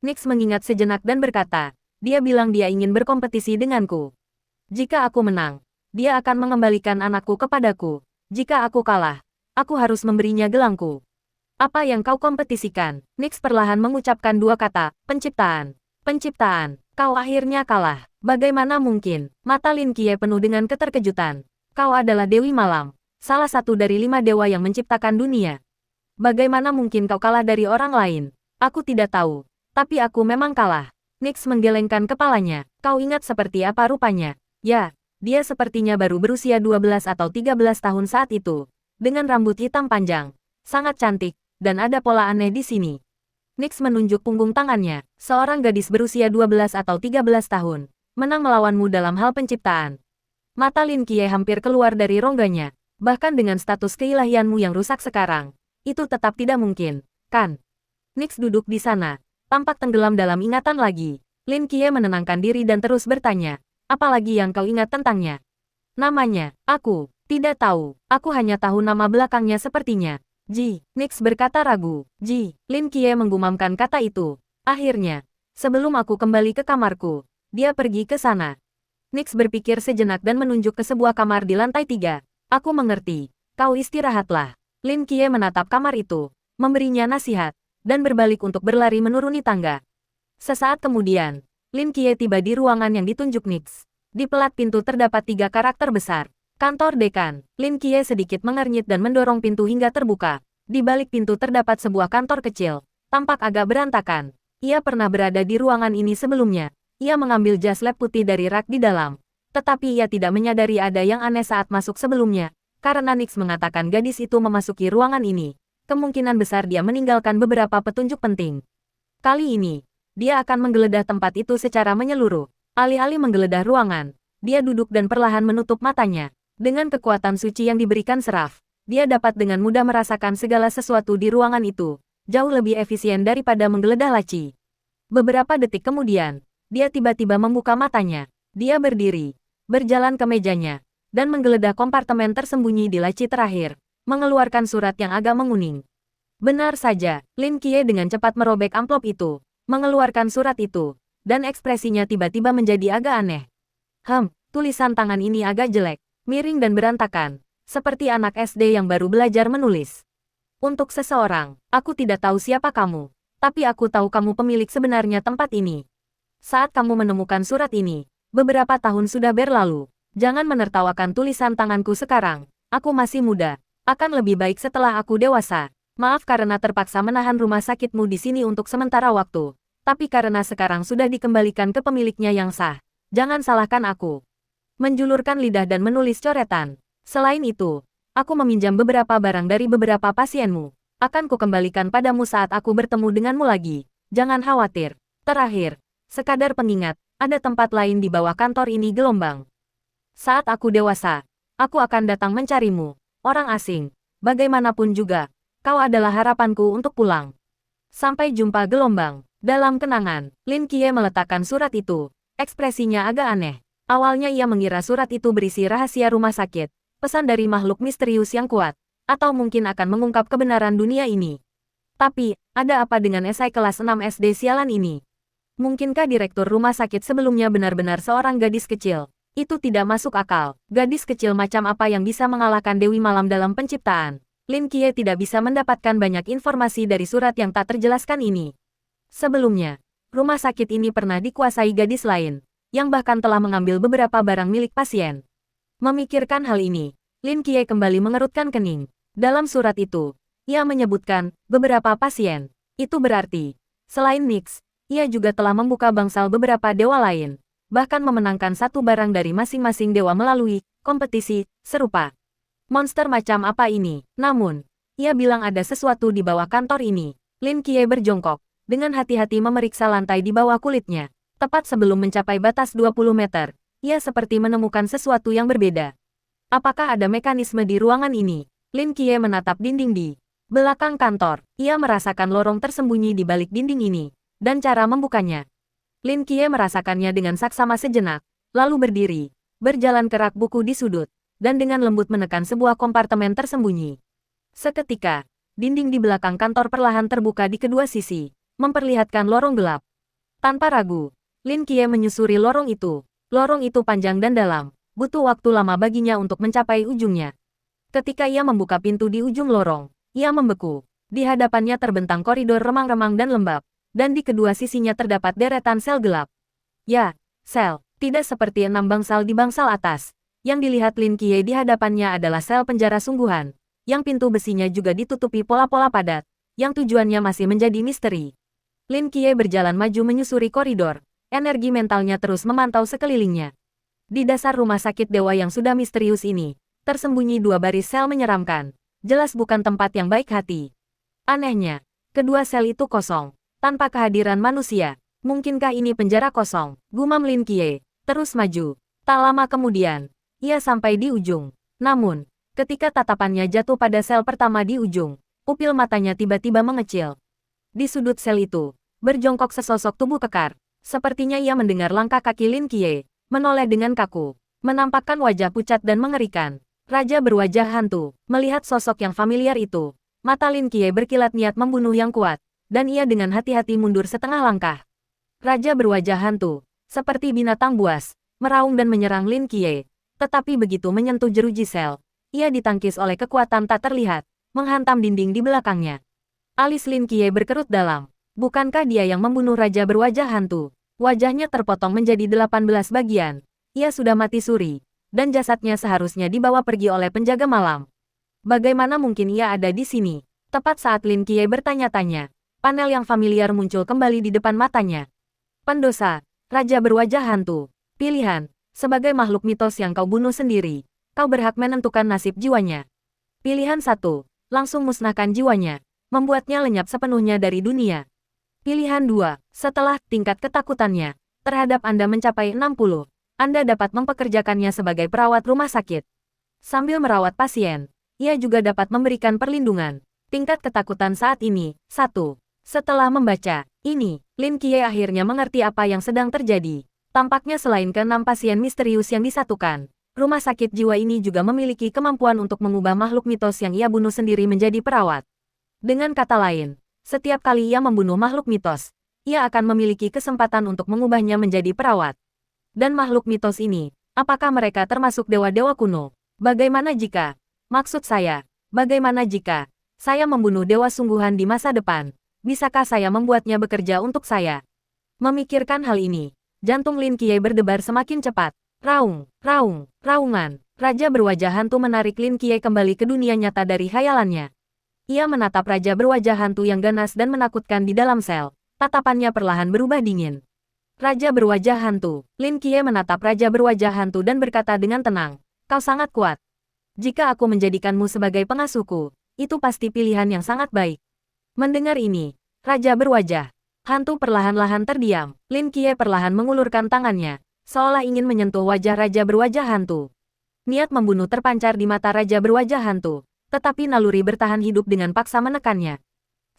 Nix mengingat sejenak dan berkata, dia bilang dia ingin berkompetisi denganku. Jika aku menang, dia akan mengembalikan anakku kepadaku. Jika aku kalah, aku harus memberinya gelangku. Apa yang kau kompetisikan? Nix perlahan mengucapkan dua kata, penciptaan. Penciptaan, kau akhirnya kalah. Bagaimana mungkin? Mata Lin Qiye penuh dengan keterkejutan. Kau adalah Dewi Malam, salah satu dari 5 dewa yang menciptakan dunia. Bagaimana mungkin kau kalah dari orang lain? Aku tidak tahu, tapi aku memang kalah. Nix menggelengkan kepalanya. Kau ingat seperti apa rupanya? Ya. Dia sepertinya baru berusia 12 atau 13 tahun saat itu. Dengan rambut hitam panjang, sangat cantik, dan ada pola aneh di sini. Nix menunjuk punggung tangannya. Seorang gadis berusia 12 atau 13 tahun, menang melawanmu dalam hal penciptaan. Mata Lin Qiye hampir keluar dari rongganya. Bahkan dengan status keilahianmu yang rusak sekarang, itu tetap tidak mungkin, kan? Nix duduk di sana, tampak tenggelam dalam ingatan lagi. Lin Qiye menenangkan diri dan terus bertanya, apalagi yang kau ingat tentangnya? Namanya, aku tidak tahu. Aku hanya tahu nama belakangnya sepertinya. Ji, Nix berkata ragu. Ji, Lin Qiye menggumamkan kata itu. Akhirnya, sebelum aku kembali ke kamarku, dia pergi ke sana. Nix berpikir sejenak dan menunjuk ke sebuah kamar di lantai 3. Aku mengerti. Kau istirahatlah. Lin Qiye menatap kamar itu, memberinya nasihat, dan berbalik untuk berlari menuruni tangga. Sesaat kemudian, Lin Qiye tiba di ruangan yang ditunjuk Nix. Di pelat pintu terdapat 3 karakter besar. Kantor dekan. Lin Qiye sedikit mengernyit dan mendorong pintu hingga terbuka. Di balik pintu terdapat sebuah kantor kecil. Tampak agak berantakan. Ia pernah berada di ruangan ini sebelumnya. Ia mengambil jas lab putih dari rak di dalam. Tetapi ia tidak menyadari ada yang aneh saat masuk sebelumnya, karena Nix mengatakan gadis itu memasuki ruangan ini. Kemungkinan besar dia meninggalkan beberapa petunjuk penting. Kali ini, dia akan menggeledah tempat itu secara menyeluruh. Alih-alih menggeledah ruangan, dia duduk dan perlahan menutup matanya. Dengan kekuatan suci yang diberikan Seraph, dia dapat dengan mudah merasakan segala sesuatu di ruangan itu, jauh lebih efisien daripada menggeledah laci. Beberapa detik kemudian, dia tiba-tiba membuka matanya. Dia berdiri, berjalan ke mejanya, dan menggeledah kompartemen tersembunyi di laci terakhir, mengeluarkan surat yang agak menguning. Benar saja, Lin Qiye dengan cepat merobek amplop itu, mengeluarkan surat itu, dan ekspresinya tiba-tiba menjadi agak aneh. Tulisan tangan ini agak jelek, miring dan berantakan, seperti anak SD yang baru belajar menulis. Untuk seseorang, aku tidak tahu siapa kamu, tapi aku tahu kamu pemilik sebenarnya tempat ini. Saat kamu menemukan surat ini, beberapa tahun sudah berlalu. Jangan menertawakan tulisan tanganku sekarang. Aku masih muda. Akan lebih baik setelah aku dewasa. Maaf karena terpaksa menahan rumah sakitmu di sini untuk sementara waktu. Tapi karena sekarang sudah dikembalikan ke pemiliknya yang sah. Jangan salahkan aku. Menjulurkan lidah dan menulis coretan. Selain itu, aku meminjam beberapa barang dari beberapa pasienmu. Akan kukembalikan padamu saat aku bertemu denganmu lagi. Jangan khawatir. Terakhir, sekadar pengingat, ada tempat lain di bawah kantor ini gelombang. Saat aku dewasa, aku akan datang mencarimu, orang asing. Bagaimanapun juga, kau adalah harapanku untuk pulang. Sampai jumpa gelombang. Dalam kenangan, Lin Qiye meletakkan surat itu. Ekspresinya agak aneh. Awalnya ia mengira surat itu berisi rahasia rumah sakit, pesan dari makhluk misterius yang kuat, atau mungkin akan mengungkap kebenaran dunia ini. Tapi, ada apa dengan esai kelas 6 SD sialan ini? Mungkinkah direktur rumah sakit sebelumnya benar-benar seorang gadis kecil? Itu tidak masuk akal. Gadis kecil macam apa yang bisa mengalahkan Dewi Malam dalam penciptaan? Lin Qiye tidak bisa mendapatkan banyak informasi dari surat yang tak terjelaskan ini. Sebelumnya, rumah sakit ini pernah dikuasai gadis lain, yang bahkan telah mengambil beberapa barang milik pasien. Memikirkan hal ini, Lin Qiye kembali mengerutkan kening. Dalam surat itu, ia menyebutkan beberapa pasien. Itu berarti, selain Nix, ia juga telah membuka bangsal beberapa dewa lain. Bahkan memenangkan satu barang dari masing-masing dewa melalui kompetisi serupa. Monster macam apa ini? Namun, ia bilang ada sesuatu di bawah kantor ini. Lin Qiye berjongkok, dengan hati-hati memeriksa lantai di bawah kulitnya. Tepat sebelum mencapai batas 20 meter, ia seperti menemukan sesuatu yang berbeda. Apakah ada mekanisme di ruangan ini? Lin Qiye menatap dinding di belakang kantor. Ia merasakan lorong tersembunyi di balik dinding ini, dan cara membukanya. Lin Qiye merasakannya dengan saksama sejenak, lalu berdiri, berjalan ke rak buku di sudut, dan dengan lembut menekan sebuah kompartemen tersembunyi. Seketika, dinding di belakang kantor perlahan terbuka di kedua sisi, memperlihatkan lorong gelap. Tanpa ragu, Lin Qiye menyusuri lorong itu. Lorong itu panjang dan dalam, butuh waktu lama baginya untuk mencapai ujungnya. Ketika ia membuka pintu di ujung lorong, ia membeku. Di hadapannya terbentang koridor remang-remang dan lembab. Dan di kedua sisinya terdapat deretan sel gelap. Ya, sel, tidak seperti 6 bangsal di bangsal atas. Yang dilihat Lin Qiye di hadapannya adalah sel penjara sungguhan, yang pintu besinya juga ditutupi pola-pola padat, yang tujuannya masih menjadi misteri. Lin Qiye berjalan maju menyusuri koridor, energi mentalnya terus memantau sekelilingnya. Di dasar rumah sakit dewa yang sudah misterius ini, tersembunyi 2 baris sel menyeramkan, jelas bukan tempat yang baik hati. Anehnya, kedua sel itu kosong. Tanpa kehadiran manusia, mungkinkah ini penjara kosong? Gumam Lin Qiye, terus maju. Tak lama kemudian, ia sampai di ujung. Namun, ketika tatapannya jatuh pada sel pertama di ujung, pupil matanya tiba-tiba mengecil. Di sudut sel itu, berjongkok sesosok tubuh kekar. Sepertinya ia mendengar langkah kaki Lin Qiye, menoleh dengan kaku, menampakkan wajah pucat dan mengerikan. Raja berwajah hantu, melihat sosok yang familiar itu. Mata Lin Qiye berkilat niat membunuh yang kuat. Dan ia dengan hati-hati mundur setengah langkah. Raja berwajah hantu, seperti binatang buas, meraung dan menyerang Lin Qiye. Tetapi begitu menyentuh jeruji sel, ia ditangkis oleh kekuatan tak terlihat, menghantam dinding di belakangnya. Alis Lin Qiye berkerut dalam. Bukankah dia yang membunuh raja berwajah hantu? Wajahnya terpotong menjadi 18 bagian. Ia sudah mati suri, dan jasadnya seharusnya dibawa pergi oleh penjaga malam. Bagaimana mungkin ia ada di sini? Tepat saat Lin Qiye bertanya-tanya, panel yang familiar muncul kembali di depan matanya. Pendosa, raja berwajah hantu. Pilihan, Sebagai makhluk mitos yang kau bunuh sendiri, kau berhak menentukan nasib jiwanya. Pilihan 1. Langsung musnahkan jiwanya, membuatnya lenyap sepenuhnya dari dunia. Pilihan 2. Setelah tingkat ketakutannya terhadap Anda mencapai 60, Anda dapat mempekerjakannya sebagai perawat rumah sakit. Sambil merawat pasien, ia juga dapat memberikan perlindungan. Tingkat ketakutan saat ini, 1. Setelah membaca ini, Lin Qiye akhirnya mengerti apa yang sedang terjadi. Tampaknya selain ke-6 pasien misterius yang disatukan, rumah sakit jiwa ini juga memiliki kemampuan untuk mengubah makhluk mitos yang ia bunuh sendiri menjadi perawat. Dengan kata lain, setiap kali ia membunuh makhluk mitos, ia akan memiliki kesempatan untuk mengubahnya menjadi perawat. Dan makhluk mitos ini, apakah mereka termasuk dewa-dewa kuno? Bagaimana jika, maksud saya, bagaimana jika saya membunuh dewa sungguhan di masa depan? Bisakah saya membuatnya bekerja untuk saya? Memikirkan hal ini, jantung Lin Qiye berdebar semakin cepat. Raung, raung, raungan. Raja berwajah hantu menarik Lin Qiye kembali ke dunia nyata dari khayalannya. Ia menatap raja berwajah hantu yang ganas dan menakutkan di dalam sel. Tatapannya perlahan berubah dingin. Raja berwajah hantu. Lin Qiye menatap raja berwajah hantu dan berkata dengan tenang, "Kau sangat kuat. Jika aku menjadikanmu sebagai pengasuhku, itu pasti pilihan yang sangat baik." Mendengar ini, raja berwajah hantu perlahan-lahan terdiam. Lin Qiye perlahan mengulurkan tangannya, seolah ingin menyentuh wajah raja berwajah hantu. Niat membunuh terpancar di mata raja berwajah hantu, tetapi naluri bertahan hidup dengan paksa menekannya.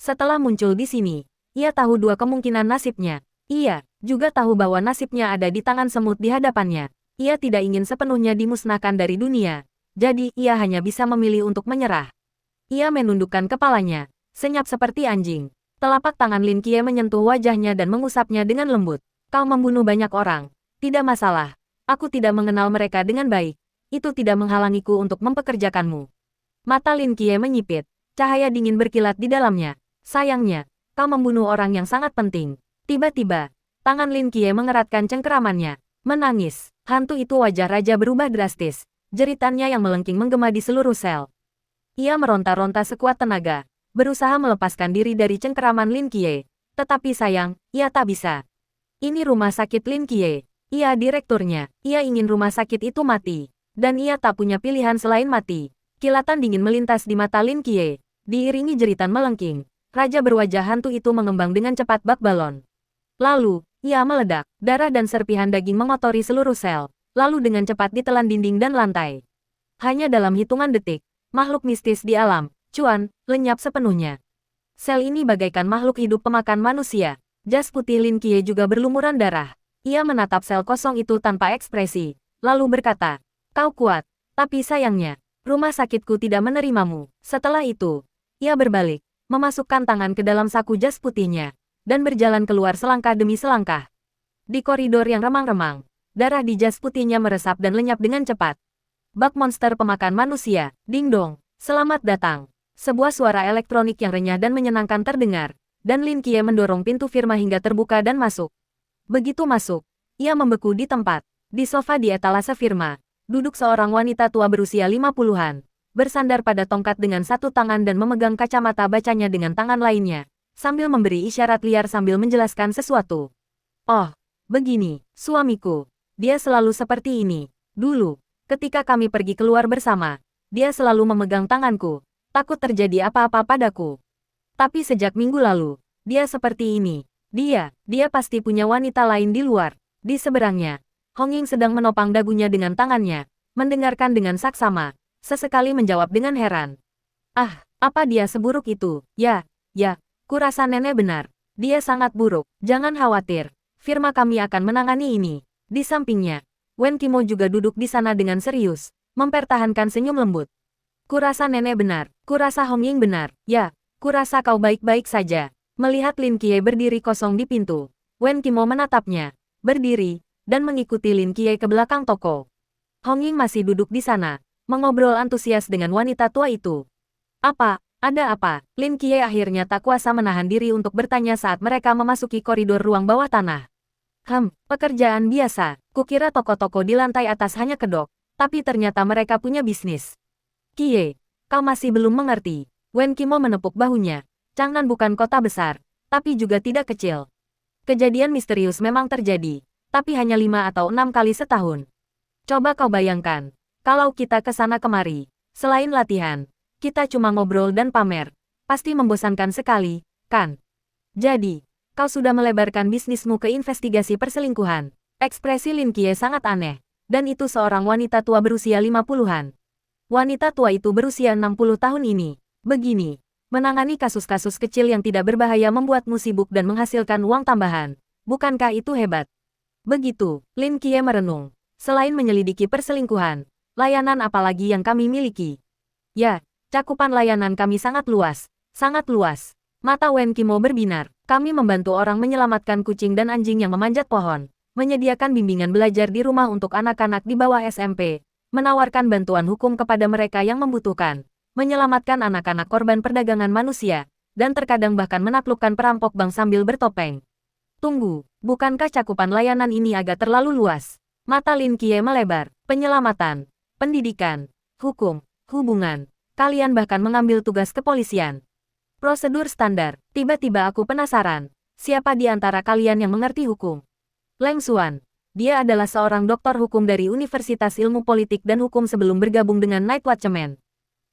Setelah muncul di sini, ia tahu dua kemungkinan nasibnya. Ia juga tahu bahwa nasibnya ada di tangan semut di hadapannya. Ia tidak ingin sepenuhnya dimusnahkan dari dunia, jadi ia hanya bisa memilih untuk menyerah. Ia menundukkan kepalanya, senyap seperti anjing. Telapak tangan Lin Qiye menyentuh wajahnya dan mengusapnya dengan lembut. "Kau membunuh banyak orang. Tidak masalah. Aku tidak mengenal mereka dengan baik. Itu tidak menghalangiku untuk mempekerjakanmu." Mata Lin Qiye menyipit. Cahaya dingin berkilat di dalamnya. "Sayangnya, kau membunuh orang yang sangat penting." Tiba-tiba, tangan Lin Qiye mengeratkan cengkeramannya. Menangis. Hantu itu wajah raja berubah drastis. Jeritannya yang melengking menggema di seluruh sel. Ia meronta-ronta sekuat tenaga, berusaha melepaskan diri dari cengkeraman Lin Qiye. Tetapi sayang, ia tak bisa. Ini rumah sakit Lin Qiye. Ia direkturnya. Ia ingin rumah sakit itu mati. Dan ia tak punya pilihan selain mati. Kilatan dingin melintas di mata Lin Qiye. Diiringi jeritan melengking, raja berwajah hantu itu mengembang dengan cepat bak balon. Lalu, ia meledak. Darah dan serpihan daging mengotori seluruh sel. Lalu dengan cepat ditelan dinding dan lantai. Hanya dalam hitungan detik, makhluk mistis di alam Chuan lenyap sepenuhnya. Sel ini bagaikan makhluk hidup pemakan manusia. Jas putih Lin Qiye juga berlumuran darah. Ia menatap sel kosong itu tanpa ekspresi, lalu berkata, "Kau kuat, tapi sayangnya, rumah sakitku tidak menerimamu." Setelah itu, ia berbalik, memasukkan tangan ke dalam saku jas putihnya, dan berjalan keluar selangkah demi selangkah. Di koridor yang remang-remang, darah di jas putihnya meresap dan lenyap dengan cepat. "Bak monster pemakan manusia, ding dong, selamat datang." Sebuah suara elektronik yang renyah dan menyenangkan terdengar, dan Lin Qiye mendorong pintu firma hingga terbuka dan masuk. Begitu masuk, ia membeku di tempat. Di sofa di etalase firma, duduk seorang wanita tua berusia 50-an, bersandar pada tongkat dengan satu tangan dan memegang kacamata bacanya dengan tangan lainnya, sambil memberi isyarat liar sambil menjelaskan sesuatu. "Oh, begini, suamiku. Dia selalu seperti ini. Dulu, ketika kami pergi keluar bersama, dia selalu memegang tanganku. Takut terjadi apa-apa padaku. Tapi sejak minggu lalu, dia seperti ini. Dia pasti punya wanita lain di luar." Di seberangnya, Hong Ying sedang menopang dagunya dengan tangannya, mendengarkan dengan saksama, sesekali menjawab dengan heran. "Ah, apa dia seburuk itu? Ya, kurasa nenek benar. Dia sangat buruk. Jangan khawatir. Firma kami akan menangani ini." Di sampingnya, Wen Qimo juga duduk di sana dengan serius, mempertahankan senyum lembut. "Kurasa nenek benar. Kurasa Hong Ying benar. Ya, kurasa kau baik-baik saja." Melihat Lin Qiye berdiri kosong di pintu, Wen Qimo menatapnya, berdiri, dan mengikuti Lin Qiye ke belakang toko. Hong Ying masih duduk di sana, mengobrol antusias dengan wanita tua itu. "Apa? Ada apa?" Lin Qiye akhirnya tak kuasa menahan diri untuk bertanya saat mereka memasuki koridor ruang bawah tanah. Pekerjaan biasa. Kukira toko-toko di lantai atas hanya kedok, tapi ternyata mereka punya bisnis." "Qiye, kau masih belum mengerti." Wen Qimo menepuk bahunya. Chang'an bukan kota besar, tapi juga tidak kecil. Kejadian misterius memang terjadi, tapi hanya 5 atau 6 kali setahun. Coba kau bayangkan, kalau kita ke sana kemari, selain latihan, kita cuma ngobrol dan pamer, pasti membosankan sekali, kan? Jadi, kau sudah melebarkan bisnismu ke investigasi perselingkuhan. Ekspresi Lin Qiye sangat aneh, dan itu seorang wanita tua berusia 50-an. Wanita tua itu berusia 60 tahun ini. Begini, menangani kasus-kasus kecil yang tidak berbahaya membuatmu sibuk dan menghasilkan uang tambahan. Bukankah itu hebat? Begitu, Lin Qiye merenung. Selain menyelidiki perselingkuhan, layanan apa lagi yang kami miliki? Ya, cakupan layanan kami sangat luas. Sangat luas. Mata Wen Qimo berbinar. Kami membantu orang menyelamatkan kucing dan anjing yang memanjat pohon. Menyediakan bimbingan belajar di rumah untuk anak-anak di bawah SMP. Menawarkan bantuan hukum kepada mereka yang membutuhkan. Menyelamatkan anak-anak korban perdagangan manusia. Dan terkadang bahkan menaklukkan perampok bank sambil bertopeng. Tunggu, bukankah cakupan layanan ini agak terlalu luas? Mata Lin Qiye melebar. Penyelamatan, pendidikan, hukum, hubungan. Kalian bahkan mengambil tugas kepolisian. Prosedur standar. Tiba-tiba aku penasaran. Siapa di antara kalian yang mengerti hukum? Leng Xuan. Dia adalah seorang doktor hukum dari Universitas Ilmu Politik dan Hukum sebelum bergabung dengan Night Watchman.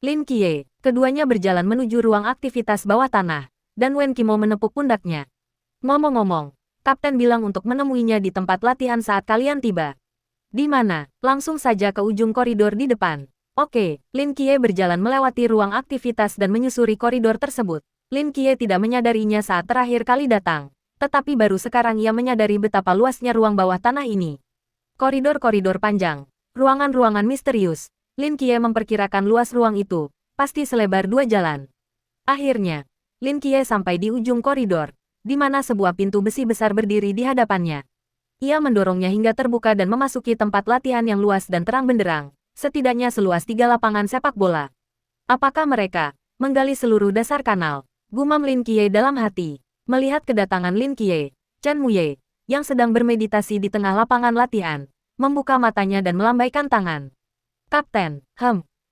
Lin Qiye. Keduanya berjalan menuju ruang aktivitas bawah tanah. Dan Wen Qimo menepuk pundaknya. Ngomong-ngomong, Kapten bilang untuk menemuinya di tempat latihan saat kalian tiba. Di mana? Langsung saja ke ujung koridor di depan. Oke, Lin Qiye berjalan melewati ruang aktivitas dan menyusuri koridor tersebut. Lin Qiye tidak menyadarinya saat terakhir kali datang. Tetapi baru sekarang ia menyadari betapa luasnya ruang bawah tanah ini. Koridor-koridor panjang. Ruangan-ruangan misterius. Lin Qiye memperkirakan luas ruang itu. Pasti selebar 2 jalan. Akhirnya, Lin Qiye sampai di ujung koridor. Di mana sebuah pintu besi besar berdiri di hadapannya. Ia mendorongnya hingga terbuka dan memasuki tempat latihan yang luas dan terang benderang, setidaknya seluas 3 lapangan sepak bola. Apakah mereka menggali seluruh dasar kanal? Gumam Lin Qiye dalam hati. Melihat kedatangan Lin Qiye, Chen Muye, yang sedang bermeditasi di tengah lapangan latihan, membuka matanya dan melambaikan tangan. Kapten,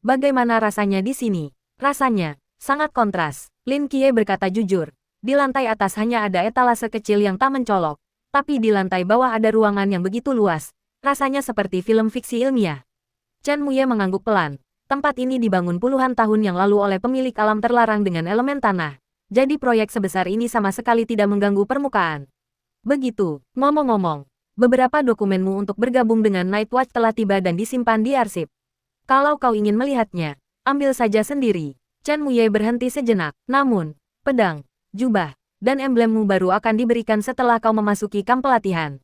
bagaimana rasanya di sini? Rasanya sangat kontras. Lin Qiye berkata jujur. Di lantai atas hanya ada etalase kecil yang tak mencolok. Tapi di lantai bawah ada ruangan yang begitu luas, rasanya seperti film fiksi ilmiah. Chen Muye mengangguk pelan. Tempat ini dibangun puluhan tahun yang lalu oleh pemilik alam terlarang dengan elemen tanah. Jadi proyek sebesar ini sama sekali tidak mengganggu permukaan. Begitu, ngomong-ngomong, beberapa dokumenmu untuk bergabung dengan Night Watch telah tiba dan disimpan di arsip. Kalau kau ingin melihatnya, ambil saja sendiri. Chen Muye berhenti sejenak. Namun, pedang, jubah, dan emblemmu baru akan diberikan setelah kau memasuki kamp pelatihan.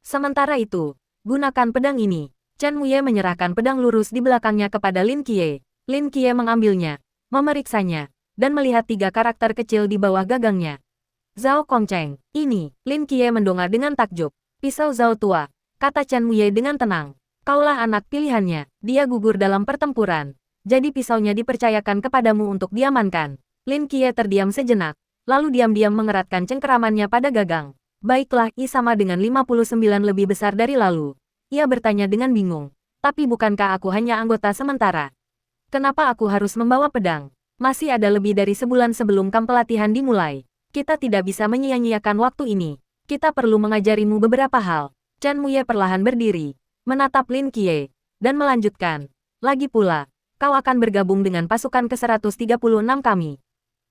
Sementara itu, gunakan pedang ini. Chen Muye menyerahkan pedang lurus di belakangnya kepada Lin Qiye. Lin Qiye mengambilnya, memeriksanya, dan melihat 3 karakter kecil di bawah gagangnya. Zhao Kongcheng, ini. Lin Qiye mendongak dengan takjub. Pisau Zhao tua, kata Chen Muye dengan tenang. Kaulah anak pilihannya. Dia gugur dalam pertempuran. Jadi pisaunya dipercayakan kepadamu untuk diamankan. Lin Qiye terdiam sejenak. Lalu diam-diam mengeratkan cengkeramannya pada gagang. Baiklah, sama dengan 59 lebih besar dari lalu. Ia bertanya dengan bingung. Tapi bukankah aku hanya anggota sementara? Kenapa aku harus membawa pedang? Masih ada lebih dari sebulan sebelum kamp pelatihan dimulai. Kita tidak bisa menyia-nyiakan waktu ini. Kita perlu mengajarimu beberapa hal. Chen Muye perlahan berdiri, menatap Lin Qiye, dan melanjutkan. Lagi pula, kau akan bergabung dengan pasukan ke-136 kami.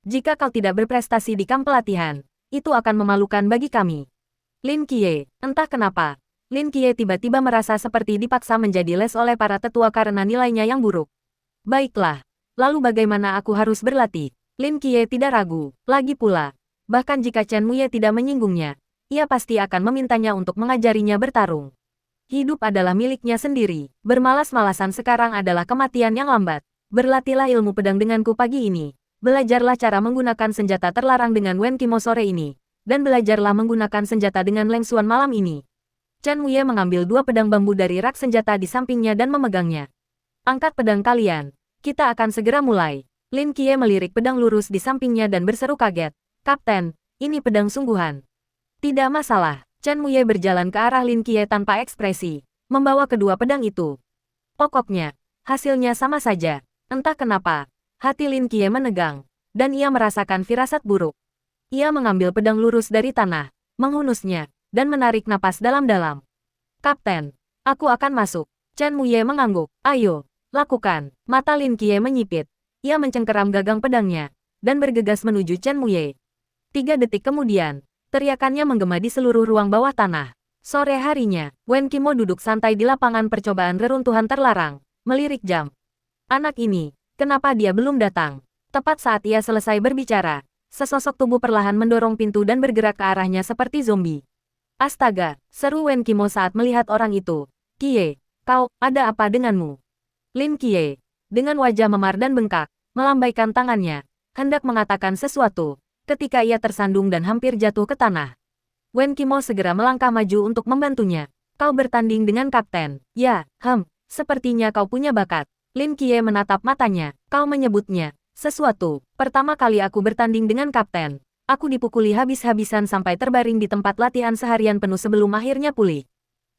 Jika kau tidak berprestasi di kamp pelatihan, itu akan memalukan bagi kami. Lin Qiye, entah kenapa, Lin Qiye tiba-tiba merasa seperti dipaksa menjadi les oleh para tetua karena nilainya yang buruk. Baiklah, lalu bagaimana aku harus berlatih? Lin Qiye tidak ragu. Lagi pula, bahkan jika Chen Muye tidak menyinggungnya, ia pasti akan memintanya untuk mengajarinya bertarung. Hidup adalah miliknya sendiri. Bermalas-malasan sekarang adalah kematian yang lambat. Berlatihlah ilmu pedang denganku pagi ini. Belajarlah cara menggunakan senjata terlarang dengan Wen Qimo sore ini. Dan belajarlah menggunakan senjata dengan Leng Xuan malam ini. Chen Muye mengambil 2 pedang bambu dari rak senjata di sampingnya dan memegangnya. Angkat pedang kalian. Kita akan segera mulai. Lin Qiye melirik pedang lurus di sampingnya dan berseru kaget. Kapten, ini pedang sungguhan. Tidak masalah. Chen Muye berjalan ke arah Lin Qiye tanpa ekspresi. Membawa kedua pedang itu. Pokoknya, hasilnya sama saja. Entah kenapa. Hati Lin Qiye menegang, dan ia merasakan firasat buruk. Ia mengambil pedang lurus dari tanah, menghunusnya, dan menarik napas dalam-dalam. Kapten, aku akan masuk. Chen Muye mengangguk. Ayo, lakukan. Mata Lin Qiye menyipit. Ia mencengkeram gagang pedangnya dan bergegas menuju Chen Muye. 3 detik kemudian, teriakannya menggema di seluruh ruang bawah tanah. Sore harinya, Wen Qimo duduk santai di lapangan percobaan reruntuhan terlarang, melirik jam. Anak ini, kenapa dia belum datang? Tepat saat ia selesai berbicara, sesosok tubuh perlahan mendorong pintu dan bergerak ke arahnya seperti zombie. Astaga, seru Wen Qimo saat melihat orang itu. Qiye, kau, ada apa denganmu? Lin Qiye, dengan wajah memar dan bengkak, melambaikan tangannya, hendak mengatakan sesuatu, ketika ia tersandung dan hampir jatuh ke tanah. Wen Qimo segera melangkah maju untuk membantunya. Kau bertanding dengan kapten. Ya, sepertinya kau punya bakat. Lin Qiye menatap matanya. Kau menyebutnya sesuatu. Pertama kali aku bertanding dengan kapten, aku dipukuli habis-habisan sampai terbaring di tempat latihan seharian penuh sebelum akhirnya pulih.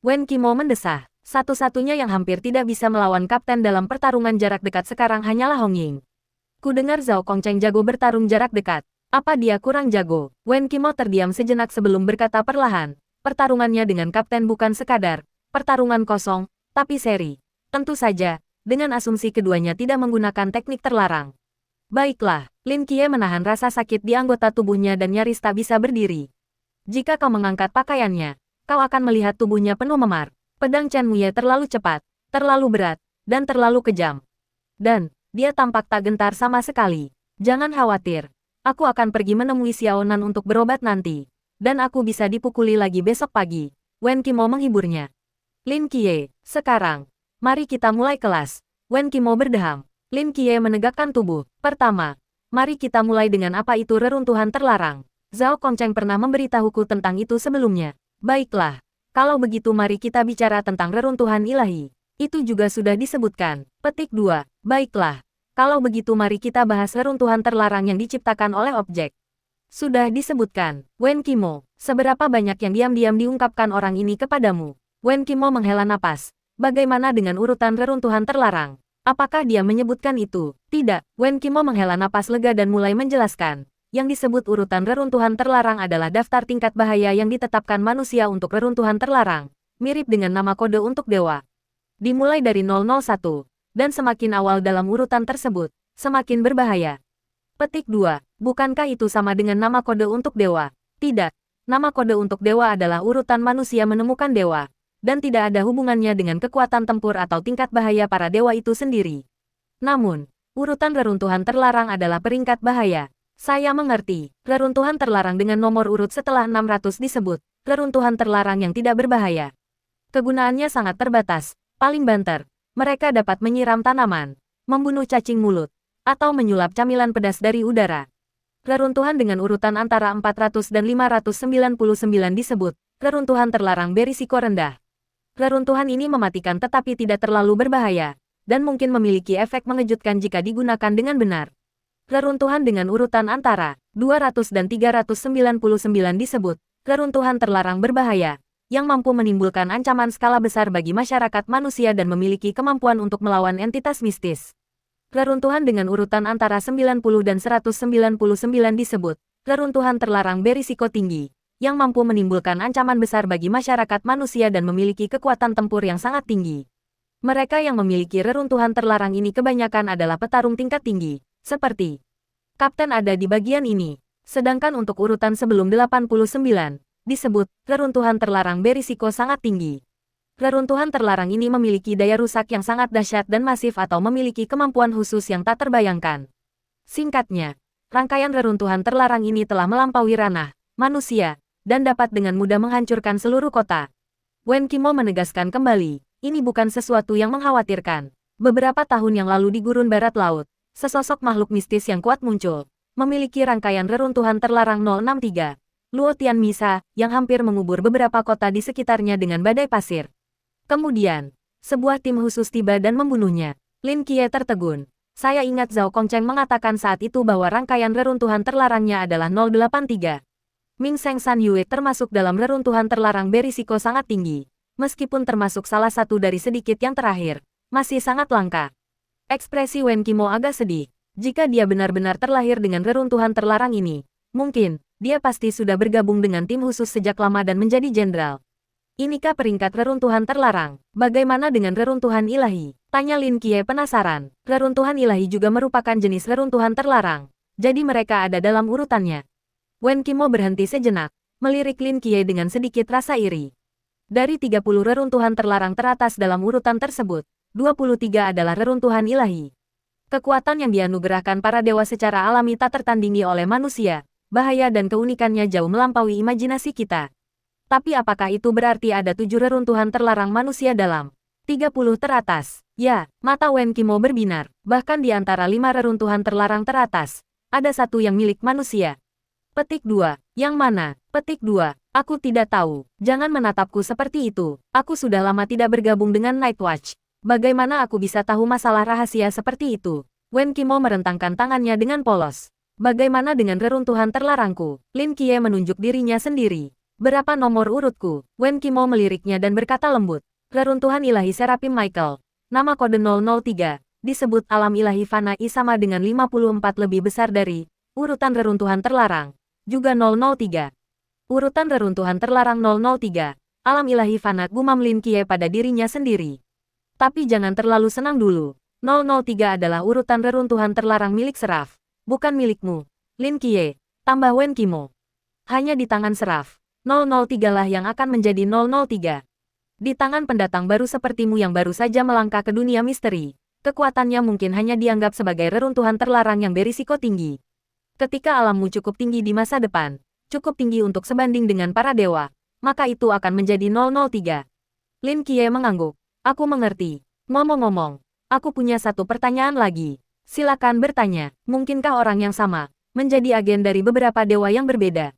Wen Qimo mendesah. Satu-satunya yang hampir tidak bisa melawan kapten dalam pertarungan jarak dekat sekarang hanyalah Hong Ying. Ku dengar Zhao Kongcheng jago bertarung jarak dekat. Apa dia kurang jago? Wen Qimo terdiam sejenak sebelum berkata perlahan. Pertarungannya dengan kapten bukan sekadar pertarungan kosong, tapi seri. Tentu saja, dengan asumsi keduanya tidak menggunakan teknik terlarang. Baiklah, Lin Qiye menahan rasa sakit di anggota tubuhnya dan nyaris tak bisa berdiri. Jika kau mengangkat pakaiannya, kau akan melihat tubuhnya penuh memar. Pedang Chen Muye terlalu cepat, terlalu berat, dan terlalu kejam. Dan, dia tampak tak gentar sama sekali. Jangan khawatir. Aku akan pergi menemui Xiao Nan untuk berobat nanti. Dan aku bisa dipukuli lagi besok pagi. Wen Qimo menghiburnya. Lin Qiye, sekarang, mari kita mulai kelas. Wen Qimo berdeham. Lin Qiye menegakkan tubuh. Pertama, mari kita mulai dengan apa itu reruntuhan terlarang. Zhao Kongcheng pernah memberitahuku tentang itu sebelumnya. Baiklah, kalau begitu mari kita bicara tentang reruntuhan ilahi. Itu juga sudah disebutkan. Petik 2. Baiklah. Kalau begitu mari kita bahas reruntuhan terlarang yang diciptakan oleh objek. Sudah disebutkan. Wen Qimo, seberapa banyak yang diam-diam diungkapkan orang ini kepadamu? Wen Qimo menghela napas. Bagaimana dengan urutan reruntuhan terlarang? Apakah dia menyebutkan itu? Tidak. Wen Qimo menghela napas lega dan mulai menjelaskan. Yang disebut urutan reruntuhan terlarang adalah daftar tingkat bahaya yang ditetapkan manusia untuk reruntuhan terlarang. Mirip dengan nama kode untuk dewa. Dimulai dari 001. Dan semakin awal dalam urutan tersebut, semakin berbahaya. Petik 2. Bukankah itu sama dengan nama kode untuk dewa? Tidak. Nama kode untuk dewa adalah urutan manusia menemukan dewa. Dan tidak ada hubungannya dengan kekuatan tempur atau tingkat bahaya para dewa itu sendiri. Namun, urutan reruntuhan terlarang adalah peringkat bahaya. Saya mengerti. Reruntuhan terlarang dengan nomor urut setelah 600 disebut reruntuhan terlarang yang tidak berbahaya. Kegunaannya sangat terbatas, paling banter. Mereka dapat menyiram tanaman, membunuh cacing mulut, atau menyulap camilan pedas dari udara. Reruntuhan dengan urutan antara 400 dan 599 disebut reruntuhan terlarang berisiko rendah. Reruntuhan ini mematikan tetapi tidak terlalu berbahaya, dan mungkin memiliki efek mengejutkan jika digunakan dengan benar. Reruntuhan dengan urutan antara 200 dan 399 disebut reruntuhan terlarang berbahaya, yang mampu menimbulkan ancaman skala besar bagi masyarakat manusia dan memiliki kemampuan untuk melawan entitas mistis. Reruntuhan dengan urutan antara 90 dan 199 disebut reruntuhan terlarang berisiko tinggi, yang mampu menimbulkan ancaman besar bagi masyarakat manusia dan memiliki kekuatan tempur yang sangat tinggi. Mereka yang memiliki reruntuhan terlarang ini kebanyakan adalah petarung tingkat tinggi, seperti kapten ada di bagian ini. Sedangkan untuk urutan sebelum 89, disebut reruntuhan terlarang berisiko sangat tinggi. Reruntuhan terlarang ini memiliki daya rusak yang sangat dahsyat dan masif atau memiliki kemampuan khusus yang tak terbayangkan. Singkatnya, rangkaian reruntuhan terlarang ini telah melampaui ranah manusia dan dapat dengan mudah menghancurkan seluruh kota. Wen Qimo menegaskan kembali, ini bukan sesuatu yang mengkhawatirkan. Beberapa tahun yang lalu di Gurun Barat Laut, sesosok makhluk mistis yang kuat muncul, memiliki rangkaian reruntuhan terlarang 063. Luo Tianmisa, yang hampir mengubur beberapa kota di sekitarnya dengan badai pasir. Kemudian, sebuah tim khusus tiba dan membunuhnya. Lin Qiye tertegun. Saya ingat Zhao Kongcheng mengatakan saat itu bahwa rangkaian reruntuhan terlarangnya adalah 083. Ming Seng San Yue termasuk dalam reruntuhan terlarang berisiko sangat tinggi. Meskipun termasuk salah satu dari sedikit yang terakhir, masih sangat langka. Ekspresi Wen Qimo agak sedih. Jika dia benar-benar terlahir dengan reruntuhan terlarang ini, mungkin dia pasti sudah bergabung dengan tim khusus sejak lama dan menjadi jenderal. Inikah peringkat reruntuhan terlarang? Bagaimana dengan reruntuhan ilahi? Tanya Lin Qiye penasaran. Reruntuhan ilahi juga merupakan jenis reruntuhan terlarang. Jadi mereka ada dalam urutannya. Wen Qimo berhenti sejenak, melirik Lin Qiye dengan sedikit rasa iri. Dari 30 reruntuhan terlarang teratas dalam urutan tersebut, 23 adalah reruntuhan ilahi. Kekuatan yang dianugerahkan para dewa secara alami tak tertandingi oleh manusia. Bahaya dan keunikannya jauh melampaui imajinasi kita. Tapi apakah itu berarti ada 7 reruntuhan terlarang manusia dalam 30 teratas? Ya, mata Wen Qimo berbinar. Bahkan di antara 5 reruntuhan terlarang teratas, ada satu yang milik manusia. Petik 2. Yang mana? Petik 2. Aku tidak tahu. Jangan menatapku seperti itu. Aku sudah lama tidak bergabung dengan Night Watch. Bagaimana aku bisa tahu masalah rahasia seperti itu? Wen Qimo merentangkan tangannya dengan polos. Bagaimana dengan reruntuhan terlarangku? Lin Qiye menunjuk dirinya sendiri. Berapa nomor urutku? Wen Qimo meliriknya dan berkata lembut. Reruntuhan ilahi Serapim Michael. Nama kode 003. Disebut alam ilahi Fana I sama dengan 54 lebih besar dari urutan reruntuhan terlarang. Juga 003. Urutan reruntuhan terlarang 003. Alam ilahi Fana, gumam Lin Qiye pada dirinya sendiri. Tapi jangan terlalu senang dulu. 003 adalah urutan reruntuhan terlarang milik Seraf. Bukan milikmu. Lin Qiye. Tambah Wen Qimo. Hanya di tangan Seraf. 003 lah yang akan menjadi 003. Di tangan pendatang baru sepertimu yang baru saja melangkah ke dunia misteri, kekuatannya mungkin hanya dianggap sebagai reruntuhan terlarang yang berisiko tinggi. Ketika alammu cukup tinggi di masa depan, cukup tinggi untuk sebanding dengan para dewa, maka itu akan menjadi 003. Lin Qiye mengangguk. Aku mengerti. Ngomong-ngomong, aku punya satu pertanyaan lagi. Silakan bertanya. Mungkinkah orang yang sama menjadi agen dari beberapa dewa yang berbeda?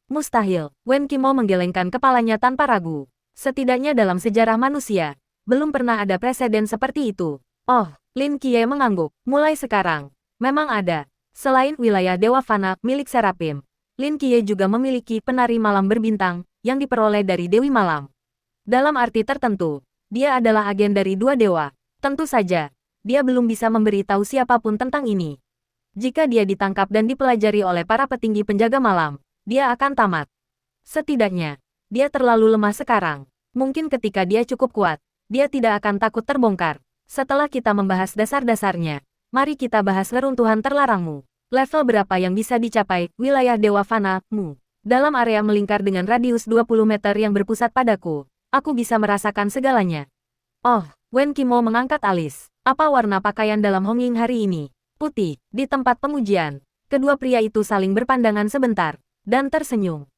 Mustahil. Wen Qimo menggelengkan kepalanya tanpa ragu. Setidaknya dalam sejarah manusia, belum pernah ada preseden seperti itu. Oh, Lin Qiye mengangguk. Mulai sekarang, memang ada. Selain wilayah Dewa Fana milik Serapim, Lin Qiye juga memiliki penari malam berbintang yang diperoleh dari Dewi Malam. Dalam arti tertentu, dia adalah agen dari dua dewa. Tentu saja, dia belum bisa memberi tahu siapapun tentang ini. Jika dia ditangkap dan dipelajari oleh para petinggi penjaga malam, dia akan tamat. Setidaknya, dia terlalu lemah sekarang. Mungkin ketika dia cukup kuat, dia tidak akan takut terbongkar. Setelah kita membahas dasar-dasarnya, mari kita bahas reruntuhan terlarangmu. Level berapa yang bisa dicapai wilayah Dewa Fana-mu? Dalam area melingkar dengan radius 20 meter yang berpusat padaku, aku bisa merasakan segalanya. Oh, Wen Qimo mengangkat alis. Apa warna pakaian dalam Hongying hari ini? Putih. Di tempat pengujian, kedua pria itu saling berpandangan sebentar dan tersenyum.